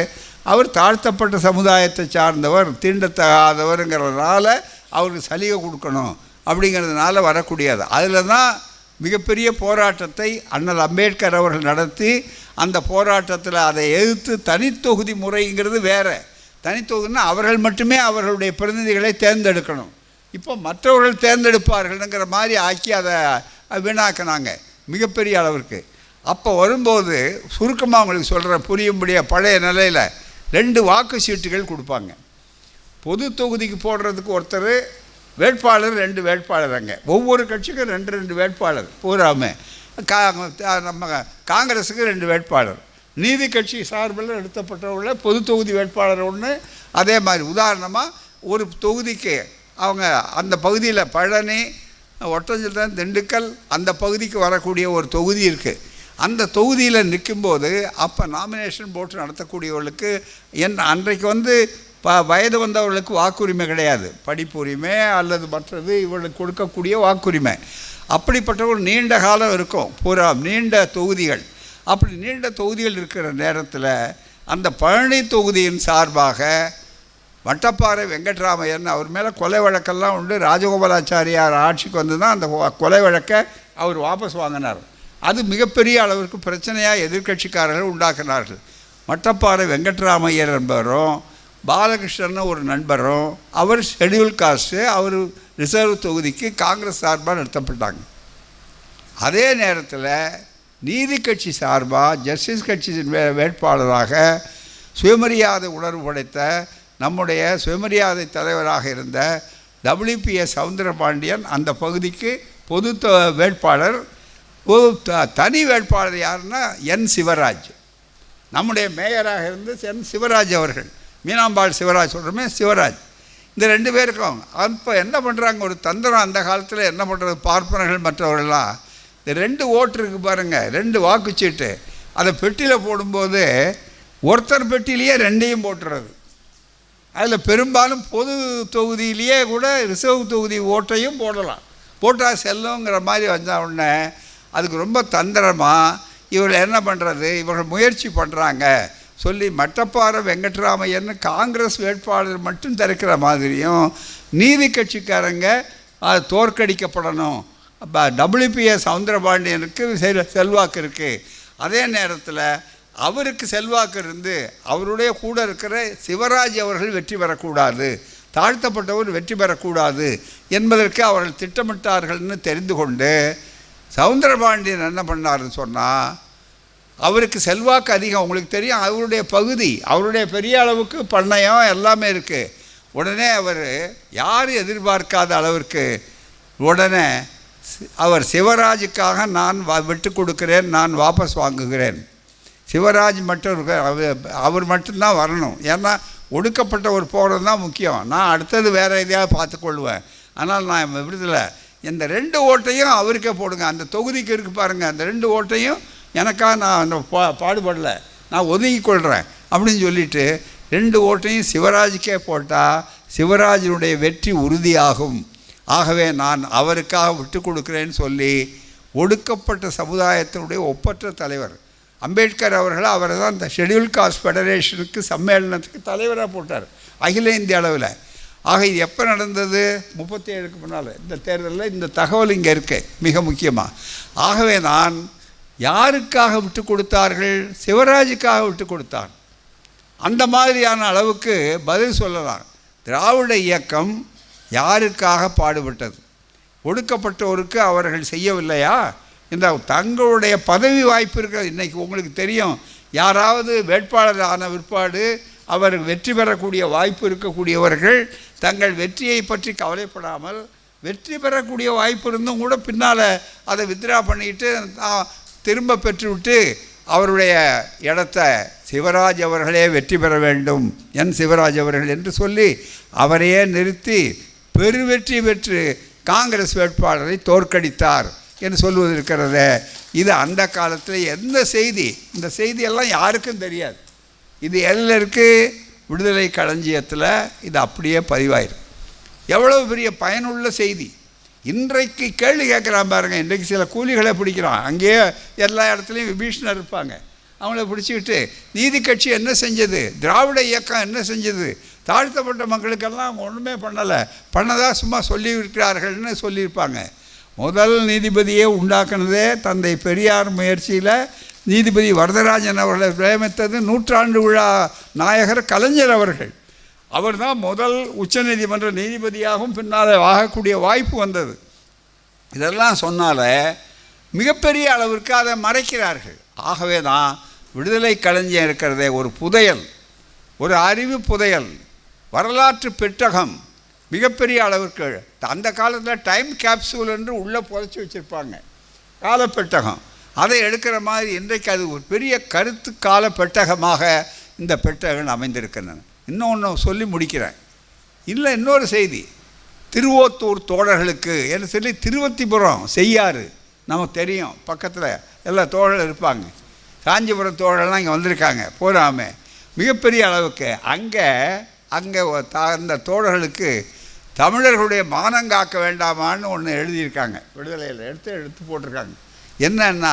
அவர் தாழ்த்தப்பட்ட சமுதாயத்தை சார்ந்தவர், தீண்டத்தகாதவருங்கிறதுனால அவருக்கு சலுகை கொடுக்கணும் அப்படிங்கிறதுனால வரக்கூடியது. அதில் தான் மிகப்பெரிய போராட்டத்தை அண்ணல் அம்பேத்கர் அவர்கள் நடத்தி, அந்த போராட்டத்தில் அதை எதிர்த்து தனித்தொகுதி முறைங்கிறது வேறு. தனித்தொகுதினா அவர்கள் மட்டுமே அவர்களுடைய பிரதிநிதிகளை தேர்ந்தெடுக்கணும். இப்போ மற்றவர்கள் தேர்ந்தெடுப்பார்கள்ங்கிற மாதிரி ஆக்கி அதை வீணாக்கினாங்க மிகப்பெரிய அளவிற்கு. அப்போ வரும்போது சுருக்கமாக அவங்களுக்கு சொல்கிற புரியும்படியாக, பழைய நிலையில் 2 வாக்கு சீட்டுகள் கொடுப்பாங்க. பொது தொகுதிக்கு போடுறதுக்கு ஒருத்தர் வேட்பாளர், 2 வேட்பாளர். அங்கே ஒவ்வொரு கட்சிக்கும் 2 வேட்பாளர் பூராமே. நம்ம காங்கிரஸுக்கு 2 வேட்பாளர், நீதி கட்சி சார்பில் எடுத்தப்பட்டவங்கள பொது தொகுதி வேட்பாளர் ஒன்று. அதே மாதிரி உதாரணமாக ஒரு தொகுதிக்கு அவங்க அந்த பகுதியில் பழனி, ஒட்டஞ்சத்திரம், திண்டுக்கல் அந்த பகுதிக்கு வரக்கூடிய ஒரு தொகுதி இருக்குது. அந்த தொகுதியில் நிற்கும்போது அப்போ நாமினேஷன் போட்டு நடத்தக்கூடியவர்களுக்கு அன்றைக்கு வயது வந்தவர்களுக்கு வாக்குரிமை கிடையாது, படிப்பு உரிமை அல்லது மற்றது இவர்களுக்கு கொடுக்கக்கூடிய வாக்குரிமை. அப்படிப்பட்ட ஒரு நீண்ட காலம் இருக்கும், பூரா நீண்ட தொகுதிகள். அப்படி நீண்ட தொகுதிகள் இருக்கிற நேரத்தில் அந்த பழனி தொகுதியின் சார்பாக வட்டப்பாறை வெங்கட்ராமையன் அவர் மேலே கொலை வழக்கெல்லாம் உண்டு. ராஜகோபாலாச்சாரியார் ஆட்சிக்கு வந்து தான் அந்த கொலை வழக்கை அவர் வாபஸ் வாங்கினார். அது மிகப்பெரிய அளவிற்கு பிரச்சனையாக எதிர்க்கட்சிக்காரர்கள் உண்டாக்கினார்கள். வட்டப்பாறை வெங்கட்ராமையர் என்பவரும் பாலகிருஷ்ணன் ஒரு நண்பரும், அவர் ஷெட்யூல் காஸ்ட்டு, அவர் ரிசர்வ் தொகுதிக்கு காங்கிரஸ் சார்பாக நடத்தப்பட்டாங்க. அதே நேரத்தில் நீதி கட்சி சார்பாக ஜஸ்டிஸ் கட்சியின் வேட்பாளராக சுயமரியாதை உணர்வு படைத்த நம்முடைய சுயமரியாதை தலைவராக இருந்த WPS சவுந்தரபாண்டியன் அந்த பகுதிக்கு பொது வேட்பாளர். தனி வேட்பாளர் யாருன்னா N. சிவராஜ், நம்முடைய மேயராக இருந்து N. சிவராஜ் அவர்கள், மீனாம்பாள் சிவராஜ் சொல்கிறோமே சிவராஜ். இந்த 2 பேருக்கும் அப்போ என்ன பண்ணுறாங்க, ஒரு தந்திரம் அந்த காலத்தில் என்ன பண்ணுறது, பார்ப்பனர்கள் மற்றவர்கள்லாம் இந்த 2 ஓட்டு இருக்குது பாருங்கள், 2 வாக்குச்சீட்டு, அதை பெட்டியில் போடும்போது ஒருத்தர் பெட்டியிலேயே 2ஐயும் போட்டுறது. அதில் பெரும்பாலும் பொது தொகுதியிலேயே கூட ரிசர்வ் தொகுதி ஓட்டையும் போடலாம், போட்டால் செல்லுங்கிற மாதிரி வந்த உடனே அதுக்கு ரொம்ப தந்திரமாக இவர்கள் என்ன பண்ணுறது, இவர்கள் முயற்சி பண்ணுறாங்க சொல்லி மட்டப்பாறை வெங்கட்ராமையன் காங்கிரஸ் வேட்பாளர் மட்டும் திறக்கிற மாதிரியும், நீதி கட்சிக்காரங்க தோற்கடிக்கப்படணும், WPS சவுந்தரபாண்டியனுக்கு செல்வாக்கு இருக்குது, அதே நேரத்தில் அவருக்கு செல்வாக்கு இருந்து அவருடைய கூட இருக்கிற சிவராஜ் அவர்கள் வெற்றி பெறக்கூடாது, தாழ்த்தப்பட்டவர் வெற்றி பெறக்கூடாது என்பதற்கு அவர்கள் திட்டமிட்டார்கள்னு தெரிந்து கொண்டு சவுந்தரபாண்டியன் என்ன பண்ணாருன்னு சொன்னால், அவருக்கு செல்வாக்கு அதிகம், உங்களுக்கு தெரியும், அவருடைய பகுதி, அவருடைய பெரிய அளவுக்கு பண்ணையம் எல்லாமே இருக்குது. உடனே அவர் யார் எதிர்பார்க்காத அளவிற்கு உடனே அவர் சிவராஜுக்காக நான் விட்டு கொடுக்கிறேன், நான் வாபஸ் வாங்குகிறேன், சிவராஜ் மட்டும் அவர் மட்டும்தான் வரணும், ஏன்னா ஒடுக்கப்பட்ட ஒரு போகிறது தான் முக்கியம், நான் அடுத்தது வேறு எதையாவது பார்த்துக்கொள்வேன், ஆனால் நான் விடுதலை, இந்த 2 ஓட்டையும் அவருக்கே போடுங்க, அந்த தொகுதிக்கு இருக்குது பாருங்கள், அந்த 2 ஓட்டையும் எனக்காக நான் அந்த பாடுபடலை, நான் ஒதுங்கி கொள்கிறேன் அப்படின்னு சொல்லிவிட்டு 2 ஓட்டையும் சிவராஜுக்கே போட்டால் சிவராஜனுடைய வெற்றி உறுதியாகும், ஆகவே நான் அவருக்காக விட்டு கொடுக்குறேன்னு சொல்லி ஒடுக்கப்பட்ட சமுதாயத்தினுடைய ஒப்பற்ற தலைவர் அம்பேத்கர் அவர்கள் அவரை தான் இந்த ஷெட்யூல் காஸ்ட் ஃபெடரேஷனுக்கு சம்மேளனத்துக்கு தலைவராக போட்டார் அகில இந்திய அளவில். ஆக இது எப்போ நடந்தது, 37க்கு முன்னால் இந்த தேர்தலில். இந்த தகவல் இங்கே இருக்கு மிக முக்கியமாக. ஆகவே நான் யாருக்காக விட்டு கொடுத்தார்கள், சிவராஜுக்காக விட்டு கொடுத்தார், அந்த மாதிரியான அளவுக்கு பதில் சொல்லலாம். திராவிட இயக்கம் யாருக்காக பாடுபட்டது, ஒடுக்கப்பட்டோருக்கு அவர்கள் செய்யவில்லையா, இந்த தங்களுடைய பதவி வாய்ப்பு இருக்கிறது. இன்றைக்கி உங்களுக்கு தெரியும், யாராவது வேட்பாளர் ஆன பிற்பாடு அவர் வெற்றி பெறக்கூடிய வாய்ப்பு இருக்கக்கூடியவர்கள் தங்கள் வெற்றியை பற்றி கவலைப்படாமல், வெற்றி பெறக்கூடிய வாய்ப்பு இருந்தும் கூட பின்னால் அதை வித்ட்ரா பண்ணிக்கிட்டு திரும்ப பெற்றுவிட்டு அவருடைய இடத்த சிவராஜ் அவர்களே வெற்றி பெற வேண்டும், என் சிவராஜ் அவர்கள் என்று சொல்லி அவரையே நிறுத்தி பெருவெற்றி பெற்று காங்கிரஸ் வேட்பாளரை தோற்கடித்தார் என்று சொல்வது இருக்கிறத. இது அந்த காலத்தில் எந்த செய்தி, இந்த செய்தியெல்லாம் யாருக்கும் தெரியாது. இது எல்லோருக்கு விடுதலை களஞ்சியத்தில் இது அப்படியே பதிவாயிரும். எவ்வளோ பெரிய பயனுள்ள செய்தி. இன்றைக்கு கேள்வி கேட்குறான் பாருங்கள். இன்றைக்கு சில கூலிகளை பிடிக்கிறான், அங்கேயே எல்லா இடத்துலையும் விபீஷணர் இருப்பாங்க, அவங்கள பிடிச்சிக்கிட்டு நீதி கட்சி என்ன செஞ்சது, திராவிட இயக்கம் என்ன செஞ்சது, தாழ்த்தப்பட்ட மக்களுக்கெல்லாம் அவங்க ஒன்றுமே பண்ணதாக சும்மா சொல்லியிருக்கிறார்கள்னு சொல்லியிருப்பாங்க. முதல் நீதிபதியே உண்டாக்குனதே தந்தை பெரியார் முயற்சியில் நீதிபதி வரதராஜன் அவர்களை நியமித்தது நூற்றாண்டு விழா நாயகர் கலைஞர் அவர்கள். அவர் தான் முதல் உச்சநீதிமன்ற நீதிபதியாகவும் பின்னால் ஆகக்கூடிய வாய்ப்பு வந்தது. இதெல்லாம் சொன்னால மிகப்பெரிய அளவிற்கு அதை மறைக்கிறார்கள். ஆகவே தான் விடுதலை களஞ்சியம் இருக்கிறதே ஒரு புதையல், ஒரு அறிவு புதையல், வரலாற்று பெட்டகம். மிகப்பெரிய அளவிற்கு அந்த காலத்தில் டைம் கேப்சூல் என்று உள்ளே புதைச்சி வச்சுருப்பாங்க, காலப்பெட்டகம். அதை எடுக்கிற மாதிரி இன்றைக்கு அது ஒரு பெரிய கருத்து கால பெட்டகமாக இந்த பெட்டகங்கள் அமைந்திருக்கின்றன. இன்னொன்று சொல்லி முடிக்கிறேன். இல்லை, இன்னொரு செய்தி, திருவோத்தூர் தோழர்களுக்கு என்று சொல்லி திருவத்திபுரம் செய்யாறு நமக்கு தெரியும், பக்கத்தில் எல்லா தோழர்கள் இருப்பாங்க. காஞ்சிபுரம் தோழர்கள்லாம் இங்கே வந்திருக்காங்க போகாமல். மிகப்பெரிய அளவுக்கு அங்கே அந்த தோழர்களுக்கு தமிழர்களுடைய மானம் காக்க வேண்டாமான்னு ஒன்று எழுதியிருக்காங்க, விடுதலையில் எடுத்து போட்டிருக்காங்க. என்னன்னா,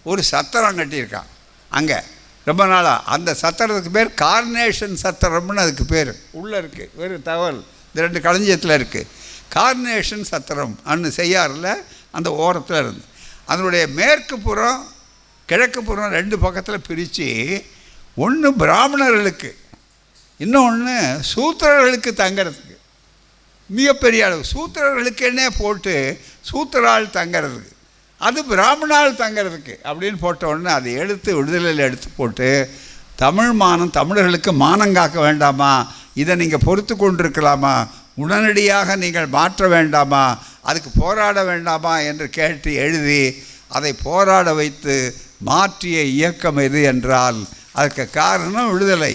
ஒரு சத்திரம் கட்டியிருக்கான் அங்கே ரொம்ப நாளாக. அந்த சத்திரத்துக்கு பேர் கார்னேஷன் சத்திரம்னு அதுக்கு பேர். உள்ளே இருக்குது, வேறு தகவல் இந்த 2 களஞ்சியத்தில் இருக்குது. கார்னேஷன் சத்திரம் அன்னு செய்யாறில் அந்த ஓரத்தில் இருந்து அதனுடைய மேற்கு புறம் கிழக்கு புறம் 2 பக்கத்தில் பிரித்து, ஒன்று பிராமணர்களுக்கு, இன்னொன்று சூத்திரர்களுக்கு தங்கிறதுக்கு. மிகப்பெரிய அளவு சூத்திரர்களுக்குன்னே போட்டு சூத்திரால் தங்கிறதுக்கு, அது பிராமணால் தங்கிறதுக்கு அப்படின்னு போட்ட உடனே அதை விடுதலையில் எடுத்து போட்டு, தமிழ் மானம், தமிழர்களுக்கு மானம் காக்க வேண்டாமா, இதை நீங்கள் பொறுத்து கொண்டிருக்கலாமா, உடனடியாக நீங்கள் மாற்ற வேண்டாமா, அதுக்கு போராட வேண்டாமா என்று கேட்டு எழுதி அதை போராட வைத்து மாற்றிய இயக்கம் எது என்றால் அதுக்கு காரணம் விடுதலை.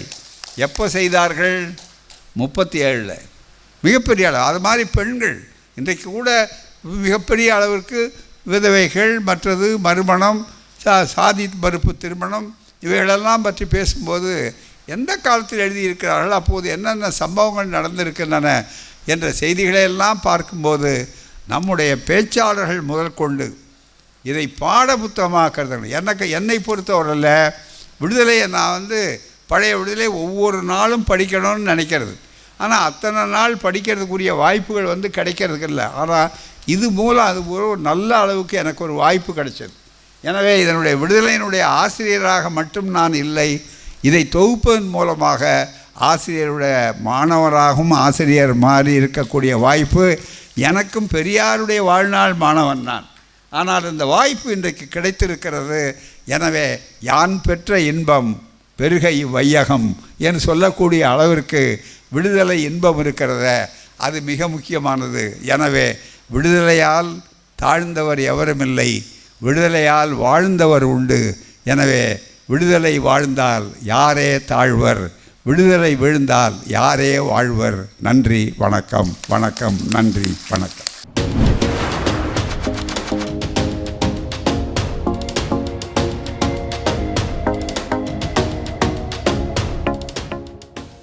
எப்போ செய்தார்கள்? 37. மிகப்பெரிய அளவு. அது மாதிரி பெண்கள் இன்றைக்கு கூட மிகப்பெரிய அளவிற்கு விதவைகள், மற்றது மறுமணம், சாதி மறுப்பு திருமணம், இவைகளெல்லாம் பற்றி பேசும்போது எந்த காலத்தில் எழுதியிருக்கிறார்கள், அப்போது என்னென்ன சம்பவங்கள் நடந்திருக்கின்றன என்ற செய்திகளையெல்லாம் பார்க்கும்போது நம்முடைய பேச்சாளர்கள் முதல் கொண்டு இதை பாட புத்தகமாக்குறது. என்னை பொறுத்தவரையில் விடுதலையை நான் பழைய விடுதலை ஒவ்வொரு நாளும் படிக்கணும்னு நினைக்கிறது. ஆனால் அத்தனை நாள் படிக்கிறதுக்குரிய வாய்ப்புகள் கிடைக்கிறதுக்கு இல்லை. ஆனால் இது மூலம் அது ஒரு நல்ல அளவுக்கு எனக்கு ஒரு வாய்ப்பு கிடைச்சது. எனவே இதனுடைய விடுதலையினுடைய ஆசிரியராக மட்டும் நான் இல்லை, இதை தொகுப்பதன் மூலமாக ஆசிரியருடைய மாணவராகவும் ஆசிரியர் மாறி இருக்கக்கூடிய வாய்ப்பு எனக்கும் பெரியாருடைய வாழ்நாள் மாணவன் நான். ஆனால் இந்த வாய்ப்பு இன்றைக்கு கிடைத்திருக்கிறது. எனவே யான் பெற்ற இன்பம் பெருகை வையகம் என்று சொல்லக்கூடிய அளவிற்கு விடுதலை இன்பம் இருக்கிறத, அது மிக முக்கியமானது. எனவே விடுதலையால் தாழ்ந்தவர் எவருமில்லை, விடுதலையால் வாழ்ந்தவர் உண்டு. எனவே விடுதலை வாழ்ந்தால் யாரே தாழ்வர், விடுதலை விழுந்தால் யாரே வாழ்வர். நன்றி, வணக்கம். வணக்கம், நன்றி, வணக்கம்.